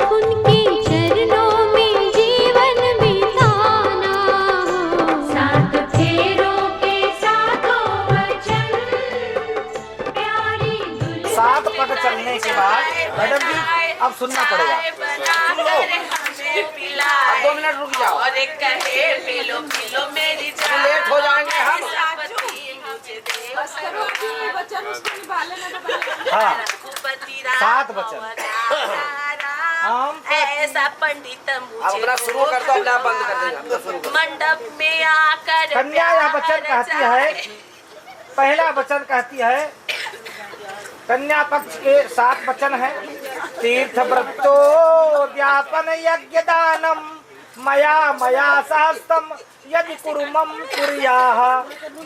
उनके चरणों में जीवन बिताना हो। सात फेरों के सातों वचन, प्यारी दुल्हन। 7 पट चलने के बाद मैडम जी अब सुनना पड़ेगा। सुन लो, अब 2 मिनट रुक जाओ। और एक कहे पिलो पिलो मेरी जान, लेट हो जाएंगे हम। हाँ, 7 वचन हम ऐसा पंडित अब मुझे अपना शुरू कर दो, अपने आप बंद कर देगा। मंडप में आकर कन्या यह वचन कहती है, पहला वचन कहती है, कन्या पक्ष के 7 वचन है। तीर्थ व्रतो ज्ञापन यज्ञ दानम मया मया सहस्तम यदि कुरुमम कुर्याः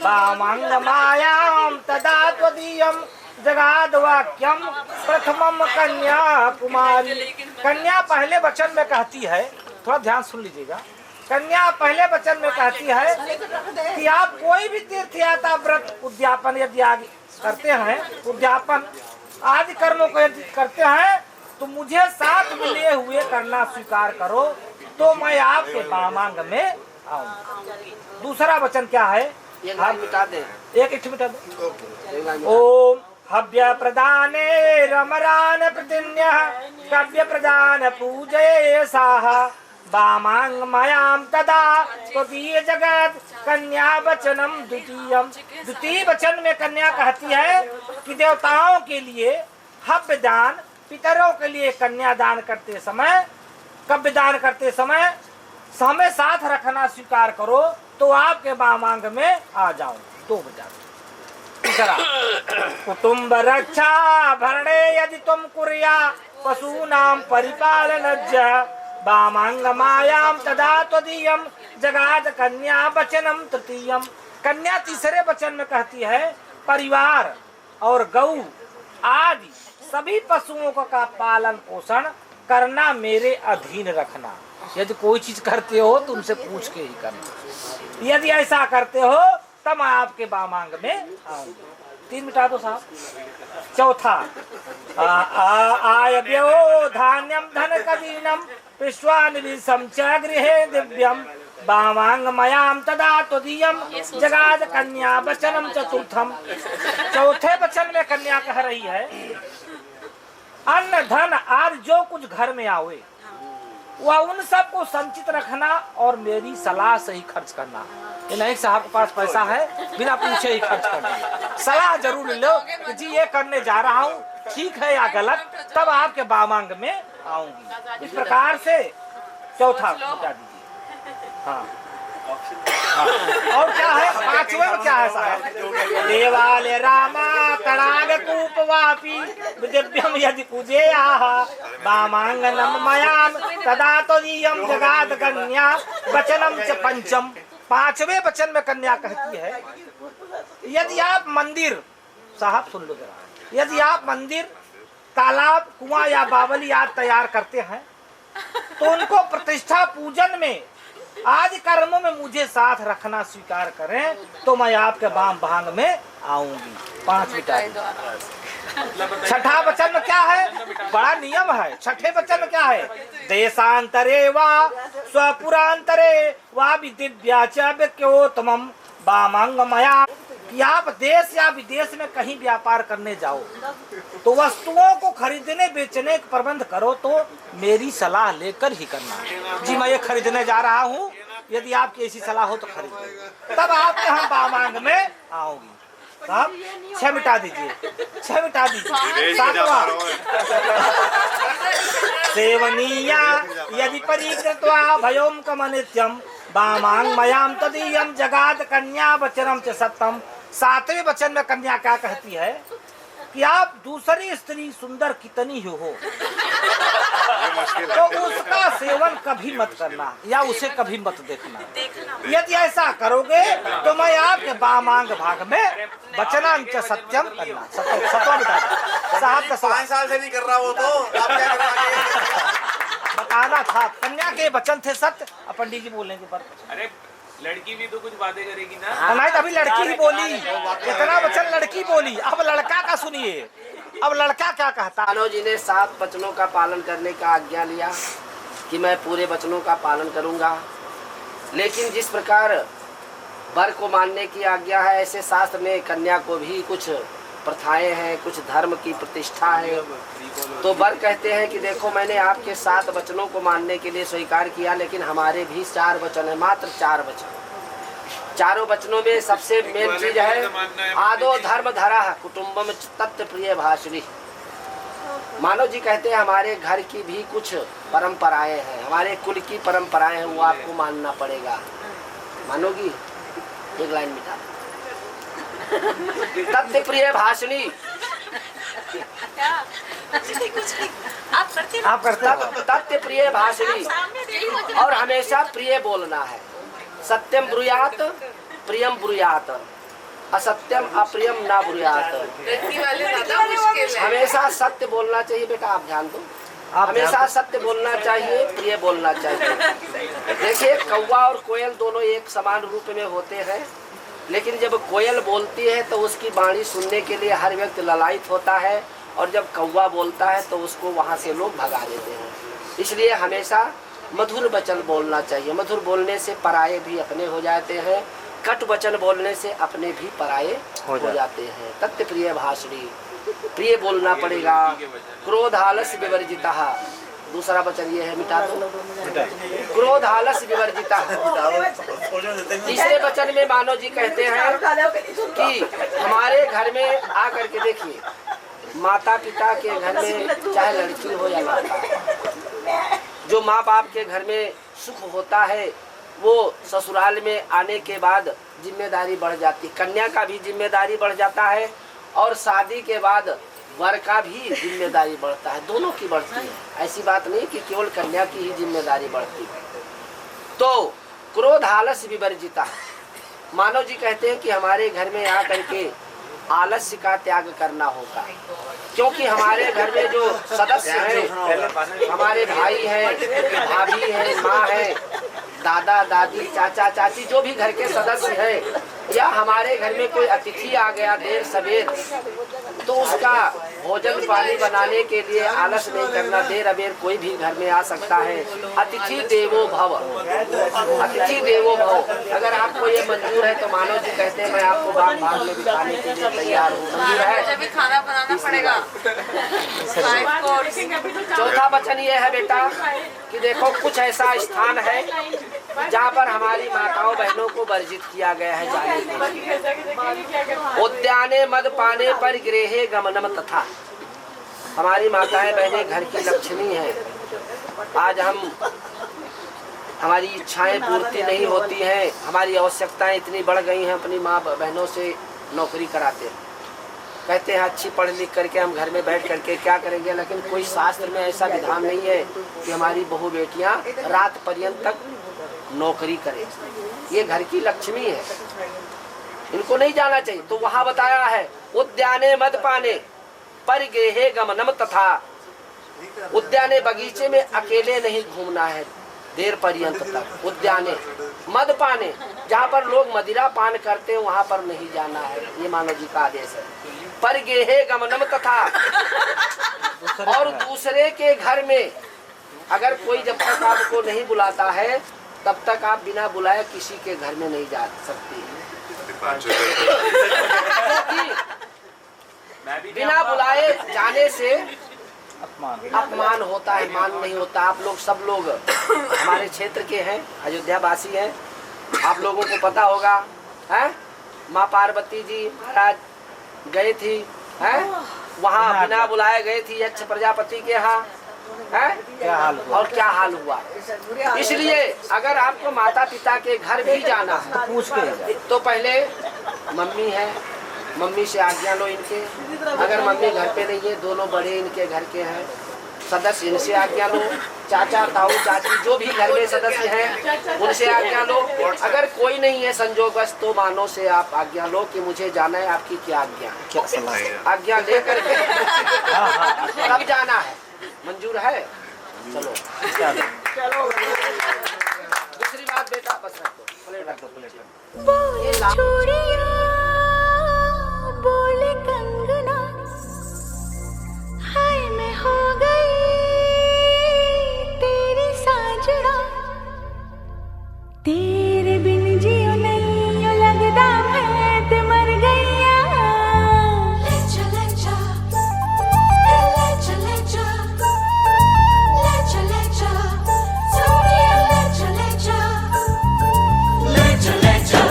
वामंग मायाम तदा त्वदीयम जगाद वाक्यम प्रथमम कन्या कुमारी। कन्या पहले वचन में कहती है, थोड़ा ध्यान सुन लीजिएगा। कन्या पहले वचन में कहती है कि आप कोई भी तीर्थ यात्रा व्रत उद्यापन यदि आगे करते हैं, उद्यापन आदि कर्मों को यदि करते हैं तो मुझे साथ मिले हुए करना स्वीकार करो, तो मैं आपके वामांग में आऊंगी। दूसरा वचन क्या है? मिटा दे, एक मिटा दे। ओम हव्य प्रदाने रमरान प्रतिन्य कव्य प्रदान पूजये साह वामांग मयाम तदा तृतीय जगत कन्या वचनम द्वितीयम। द्वितीय वचन में कन्या कहती है कि देवताओं के लिए हव्य दान, पितरों के लिए कन्या दान करते समय, कव्य दान करते समय हमें साथ रखना स्वीकार करो, तो आपके वामांग में आ जाओ। 2 बजा। तीसरा, कुटुंब रक्षा भरणे यदि तुम कुर्या पशूनाम परिपालनज्ज वामांग मायाम तदा त्वदीयम जगाद कन्या वचनम तृतीयम। कन्या तीसरे वचन में कहती है, परिवार और गौ आदि सभी पशुओं का पालन पोषण करना मेरे अधीन रखना। यदि कोई चीज करते हो तो उनसे पूछ के ही करना। यदि ऐसा करते हो तब मैं आपके वामांग में आऊंगा। 3 मिटा दो साहब। चौथा, आयव्यो धान्यम धन कदीनम विश्वानिविशम च गृहे दिव्यम वामांग मयाम तदा त्वदीयम जगाद कन्या वचनम चतुर्थम। चौथे वचन में कन्या कह रही है, अन्न धन आदि जो कुछ घर में आवे वह उन सब को संचित रखना और मेरी सलाह से ही खर्च करना। ये नहीं साहब के पास पैसा है बिना पूछे ही खर्च करना। सलाह जरूर लो कि जी ये करने जा रहा हूँ, ठीक है या गलत, तब आपके वामांग में आऊंगी। इस प्रकार से चौथा बता दीजिए। हाँ, और क्या है? 5वें में क्या है साहब? देवालय रामा तड़ाग कूप वापी दिव्यम यदि पूजेयाः वामांगनम मयाम तदा त्वदीयम जगाद कन्या वचनम च पंचम। 5वें वचन में कन्या कहती है, यदि आप मंदिर, साहब सुन लो जरा, यदि आप मंदिर, तालाब, कुआं या बावली आदि तैयार करते हैं तो उनको प्रतिष्ठा पूजन में आदि कर्मों में मुझे साथ रखना स्वीकार करें, तो मैं आपके वामांग में आऊंगी। 5 मिटा। छठा वचन में क्या है? बड़ा नियम है। छठे वचन में क्या है? देशांतरे वा स्वपुरांतरे वा दिव्या च व्यक्योत्तमम वामांग मया। कि आप देश या विदेश में कहीं व्यापार करने जाओ तो वस्तुओं को खरीदने बेचने का प्रबंध करो तो मेरी सलाह लेकर ही करना। जी मैं ये खरीदने जा रहा हूँ, यदि आपकी ऐसी सलाह हो तो खरीद, तब आपके हम वामांग में आओगी। साहब 6 मिटा दीजिए, 6 मिटा दीजिए। 7वां, सेवनीया यदि परिकृत्वा भयोम कमनित्यम वामांग मयाम तदीयम जगाद कन्या वचनम च सत्यम। 7वें वचन में कन्या क्या कहती है कि आप दूसरी स्त्री सुंदर कितनी ही हो तो उसका सेवन कभी मत करना या उसे कभी मत देखना। यदि ऐसा करोगे तो मैं आपके वामांग भाग में वचनांच सत्यम करना। 7वां बता साहब, 5 साल से नहीं कर रहा वो तो आप क्या कर रहा बताना था। कन्या के वचन थे सत्य, पंडित जी बोलने के पर। अरे लड़की भी तो कुछ बातें करेगी ना। नहीं तो अभी लड़की ही बोली, इतना वचन लड़की बोली। अब लड़का का सुनिए, अब लड़का क्या कहता। मानव जी ने 7 वचनों का पालन करने का आज्ञा लिया कि मैं पूरे वचनों का पालन करूंगा, लेकिन जिस प्रकार वर को मानने की आज्ञा है, ऐसे शास्त्र में कन्या को भी कुछ प्रथाएं हैं, कुछ धर्म की प्रतिष्ठा है। तो वर कहते हैं कि देखो मैंने आपके 7 वचनों को मानने के लिए स्वीकार किया, लेकिन हमारे भी 4 वचन है, मात्र 4 वचन। चारों वचनों में सबसे मेन चीज है आदो धर्म धरा कुटुम्बम तत्व प्रिय भाषणी। मानव जी कहते हैं हमारे घर की भी कुछ परंपराएं हैं, हमारे कुल की परंपराएं हैं, वो आपको मानना पड़ेगा। मानोगी? एक लाइन मिटा तत्व प्रिय भाषणी। आप करते तत्व प्रिय भाषणी, और हमेशा प्रिय बोलना है। सत्यम ब्रूयात प्रियम ब्रूयात, असत्यम अप्रियम ना ब्रूयात। हमेशा सत्य बोलना चाहिए बेटा, आप ध्यान दो। हमेशा सत्य बोलना चाहिए, प्रिय बोलना चाहिए। देखिए कौवा और कोयल दोनों एक समान रूप में होते हैं, लेकिन जब कोयल बोलती है तो उसकी वाणी सुनने के लिए हर व्यक्ति ललायित होता है, और जब कौवा बोलता है तो उसको वहाँ से लोग भगा देते हैं। इसलिए हमेशा मधुर वचन बोलना चाहिए। मधुर बोलने से पराये भी अपने हो जाते हैं, कट वचन बोलने से अपने भी पराये हो जाते हैं। तत्व प्रिय भाषणी, प्रिय बोलना पड़ेगा। क्रोध आलस्य विवर्जिता, दूसरा वचन ये है, मिटा दो। क्रोध आलस्य विवर्जिता। तीसरे वचन में मानव जी कहते हैं कि हमारे घर में आकर के देखिए, माता पिता के घर में चाहे लड़की हो या लड़का, जो माँ बाप के घर में सुख होता है वो ससुराल में आने के बाद जिम्मेदारी बढ़ जाती। कन्या का भी जिम्मेदारी बढ़ जाता है, और शादी के बाद वर का भी जिम्मेदारी बढ़ता है, दोनों की बढ़ती है। ऐसी बात नहीं कि केवल कन्या की ही जिम्मेदारी बढ़ती है। तो क्रोध आलस्य विवर्जिता। मानव जी कहते हैं कि हमारे घर में आकर के आलस्य का त्याग करना होगा, क्योंकि हमारे घर में जो सदस्य हैं, हमारे भाई हैं, भाभी हैं, माँ है, दादा दादी, चाचा चाची, जो भी घर के सदस्य हैं, या हमारे घर में कोई अतिथि आ गया देर सवेर, तो उसका भोजन पानी बनाने के लिए आलस नहीं करना। देर अबेर कोई भी घर में आ सकता है। अतिथि देवो भव, अतिथि देवो भव। अगर आपको ये मंजूर है तो मानव जी कहते हैं मैं आपको भाग भाग में बिठाने के लिए तैयार हूँ। मंजूर है? जब खाना बनाना पड़ेगा। चौथा वचन ये है बेटा कि देखो कुछ ऐसा स्थान है जहाँ पर हमारी माताओं बहनों को वर्जित किया गया है जाने के। उद्याने मद पाने पर गृहे गमनम तथा। हमारी माताएं बहनें घर की लक्ष्मी हैं। आज हमारी इच्छाएं पूर्ति नहीं होती हैं, हमारी आवश्यकताएं इतनी बढ़ गई हैं, अपनी माँ बहनों से नौकरी कराते हैं, कहते हैं अच्छी पढ़ लिख करके हम घर में बैठ करके क्या करेंगे। लेकिन कोई शास्त्र में ऐसा विधान नहीं है कि हमारी बहू बेटियां रात पर्यंत तक नौकरी करें। ये घर की लक्ष्मी है, इनको नहीं जाना चाहिए। तो वहाँ बताया है उद्याने मद पाने पर गृहे गमनम तथा। उद्याने बगीचे में अकेले नहीं घूमना है देर पर्यंत तक। उद्याने मद पाने, जहाँ पर लोग मदिरा पान करते हैं वहाँ पर नहीं जाना है, ये मानव जी का आदेश है। पर गेहे गमनम तथा, और दूसरे के घर में अगर कोई जब तक आपको नहीं बुलाता है तब तक आप बिना बुलाए किसी के घर में नहीं जा सकती। बिना बुलाए जाने से अपमान होता है, मान नहीं होता। आप लोग सब लोग हमारे क्षेत्र के हैं, अयोध्या वासी हैं, आप लोगों को पता होगा है माँ पार्वती जी महाराज गए थी हैं, वहाँ बिना बुलाए गए थी यक्ष प्रजापति के यहाँ है, क्या हाल हुआ? और क्या हाल हुआ। इसलिए अगर आपको माता पिता के घर भी जाना है पूछ के, तो पहले मम्मी है, मम्मी से आज्ञा लो इनके। अगर मम्मी घर पे नहीं है, दोनों बड़े इनके घर के हैं सदस्य, इनसे आज्ञा लो। चाचा ताऊ चाची जो भी घर में सदस्य हैं उनसे आज्ञा लो। अगर कोई नहीं है संजोगवश तो मानो से आप आज्ञा लो कि मुझे जाना है, आपकी क्या आज्ञा है, क्या सलाह है? आज्ञा लेकर के तब जाना है। मंजूर है? चलो। दूसरी बात बेटा वापस रख दो, प्लेट रख दो, प्लेट रख दो। बोले चूड़ियां बोले कंगना, हाय मैं हो गई तेरी साजना, तेरे बिन जियो नहीं यो लगदा मैं ते मर गईया। ले चले जा, ले चले जा, ले चले जा, सोनिया ले चले जा, ले चले जा,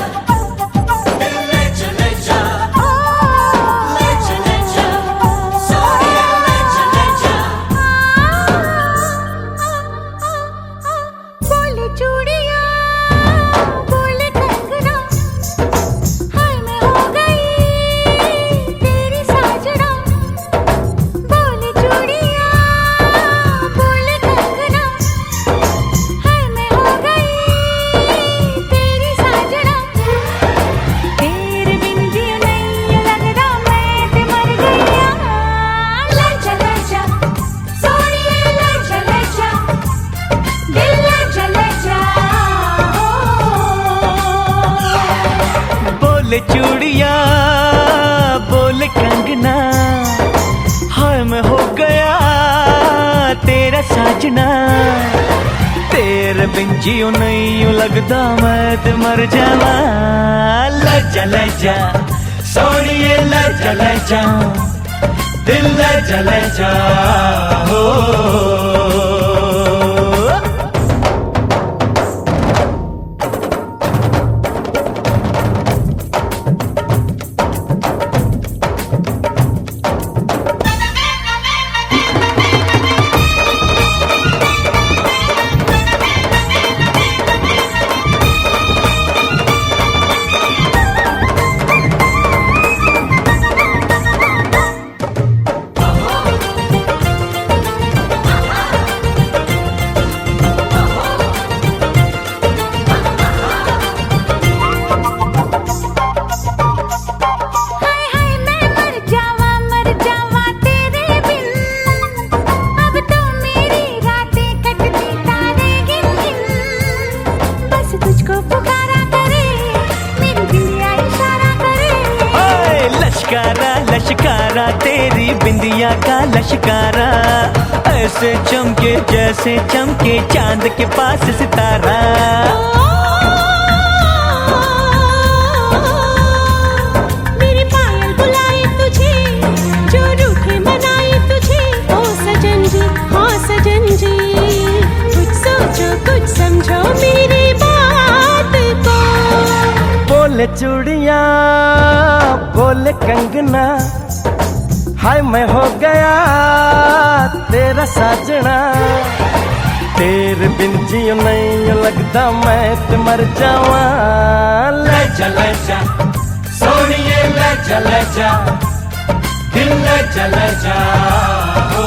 ले चले जा, ले चले जा, सोनिया ले चले जा। बोले चूड़ियां बोले कंगना, हाय मैं हो गई तेरी साजना, बोले चूड़ियां बोले कंगना, हाय मैं हो गई तेरी साजना, तेरे बिन जियो नहीं लगदा मैं ते मर गईया। ले चले जा सोनिया ले चले जा, दिल ले चले जा। बोले चूड़िया बोले कंगना, हाय मैं हो गया तेरा साजना, तेरे बिन जियो नहीं यूं लगदा मैं ते मर जावा। ले चले जा सोनिए ले चले जा, दिल ले चले जा हो। हाय हाय मैं मर जावा तेरे बिन, अब तो मेरी रातें कटती तारे गिन गिन, बस तुझको पुकारा करे मेरी दिलिया इशारा करे। ओए लश्कारा लश्कारा तेरी बिंदिया का लश्कारा, ऐसे चमके जैसे चमके चांद के पास सितारा। मेरी पायल बुलाए तुझे, जो रूठे मनाए तुझे, ओ सजन जी हाँ सजन जी, कुछ सोचो कुछ समझो मेरी बात को। बोले चूड़िया बोले कंगना, हाय मैं हो गया तेरा साजना, तेरे बिन जियो नहीं लगदा मैं ते मर जावा। ले चले जा सोनिए ले चले जा, दिल ले चले जा हो।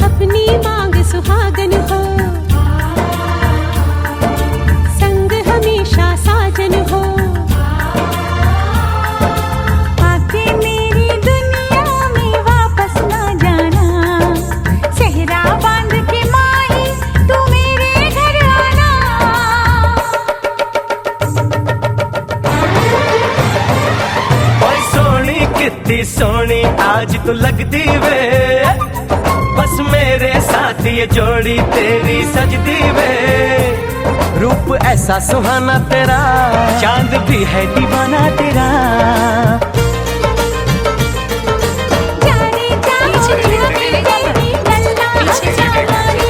अपनी मांग सुहागन हो, संग हमेशा साजन हो, आके मेरी दुनिया में वापस ना जाना, सेहरा बांध के माही तू मेरे घर आना। ओए सोनी कितनी सोनी आज तू लगदी वे, बस मेरे साथ ये जोड़ी तेरी सजदी वे। रूप ऐसा सुहाना तेरा, चांद भी है दीवाना तेरा। जाने जाओ मेरी गल्ला जाने,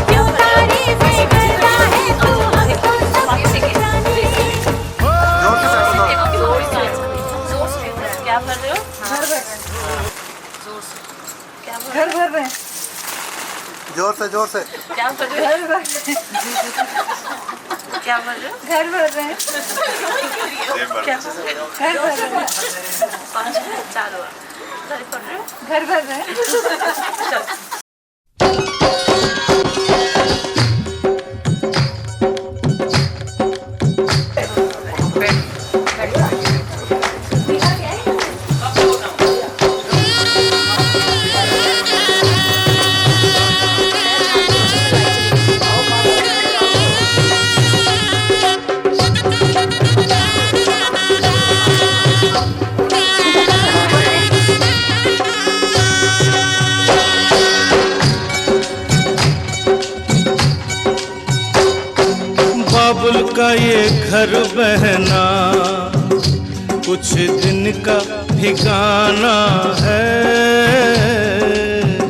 क्यों तारीफें करता है तू हमको सब जाने। क्या कर रहे हो? घर भर रहे हैं। जोर से जोर से। क्या बोल रहे हो? क्या बोल रहे हो? घर भर रहे हैं। क्या बोल रहे हो? घर भर रहे हैं। 5 4 हुआ। घर भर रहे हो? घर भर रहे हैं। चलो। बाबुल का ये घर बहना कुछ दिन का ठिकाना है।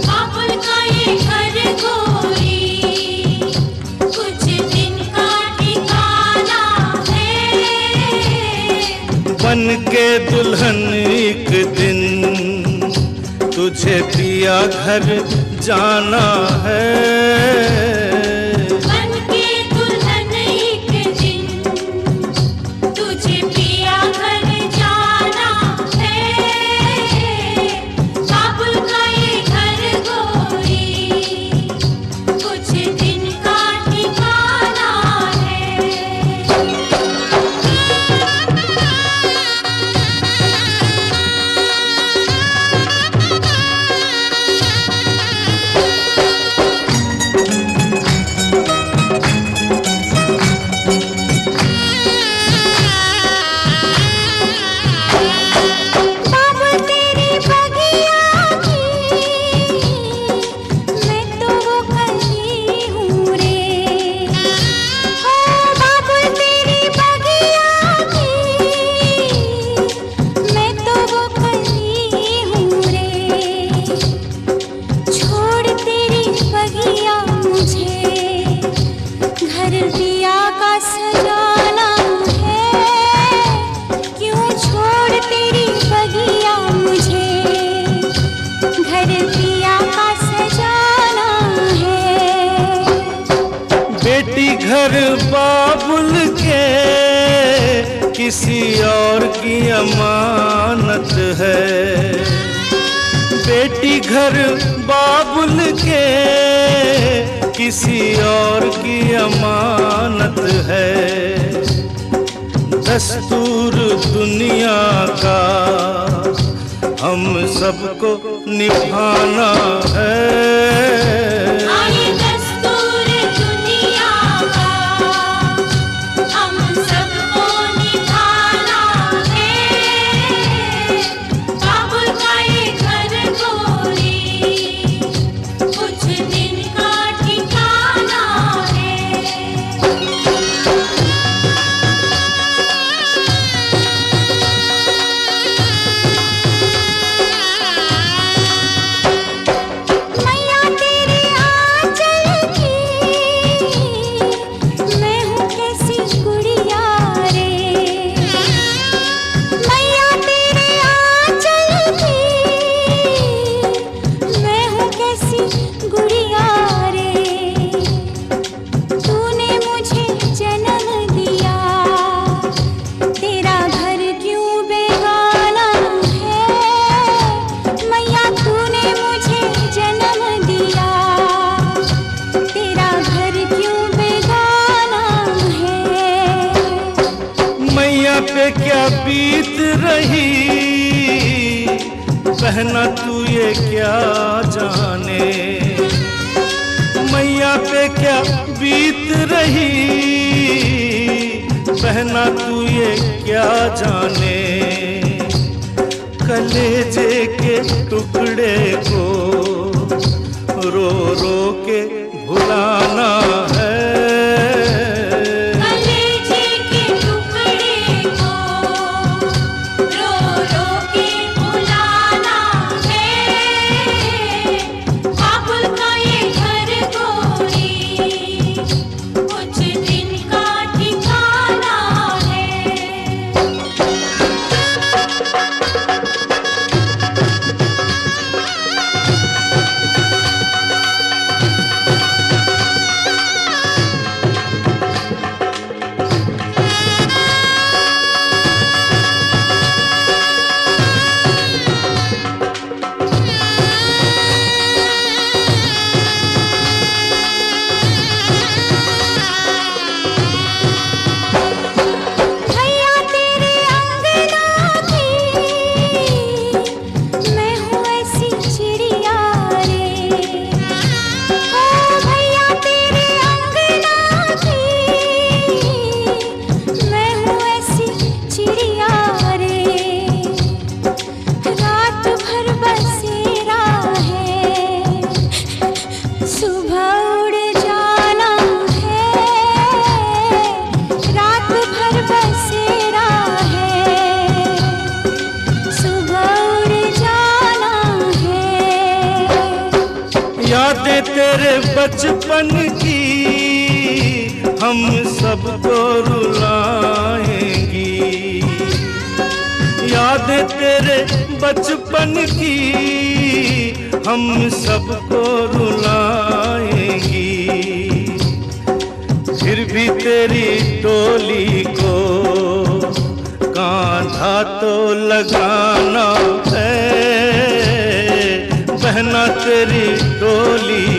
बाबुल का ये घर गोरी कुछ दिन का ठिकाना है। बन के दुल्हन एक दिन तुझे पिया घर जाना है। घर बाबुल के किसी और की अमानत है। बेटी घर बाबुल के किसी और की अमानत है। दस्तूर दुनिया का हम सबको निभाना है। क्या बीत रही बहना तू ये क्या जाने। मैया पे क्या बीत रही बहना तू ये क्या जाने। कलेजे के टुकड़े को रो रो के भुलाना है। यादें तेरे बचपन की हम सबको रुलाएंगी, यादें तेरे बचपन की हम सबको रुलाएंगी। फिर भी तेरी टोली को कांधा तो लगाना है, बहना तेरी टोली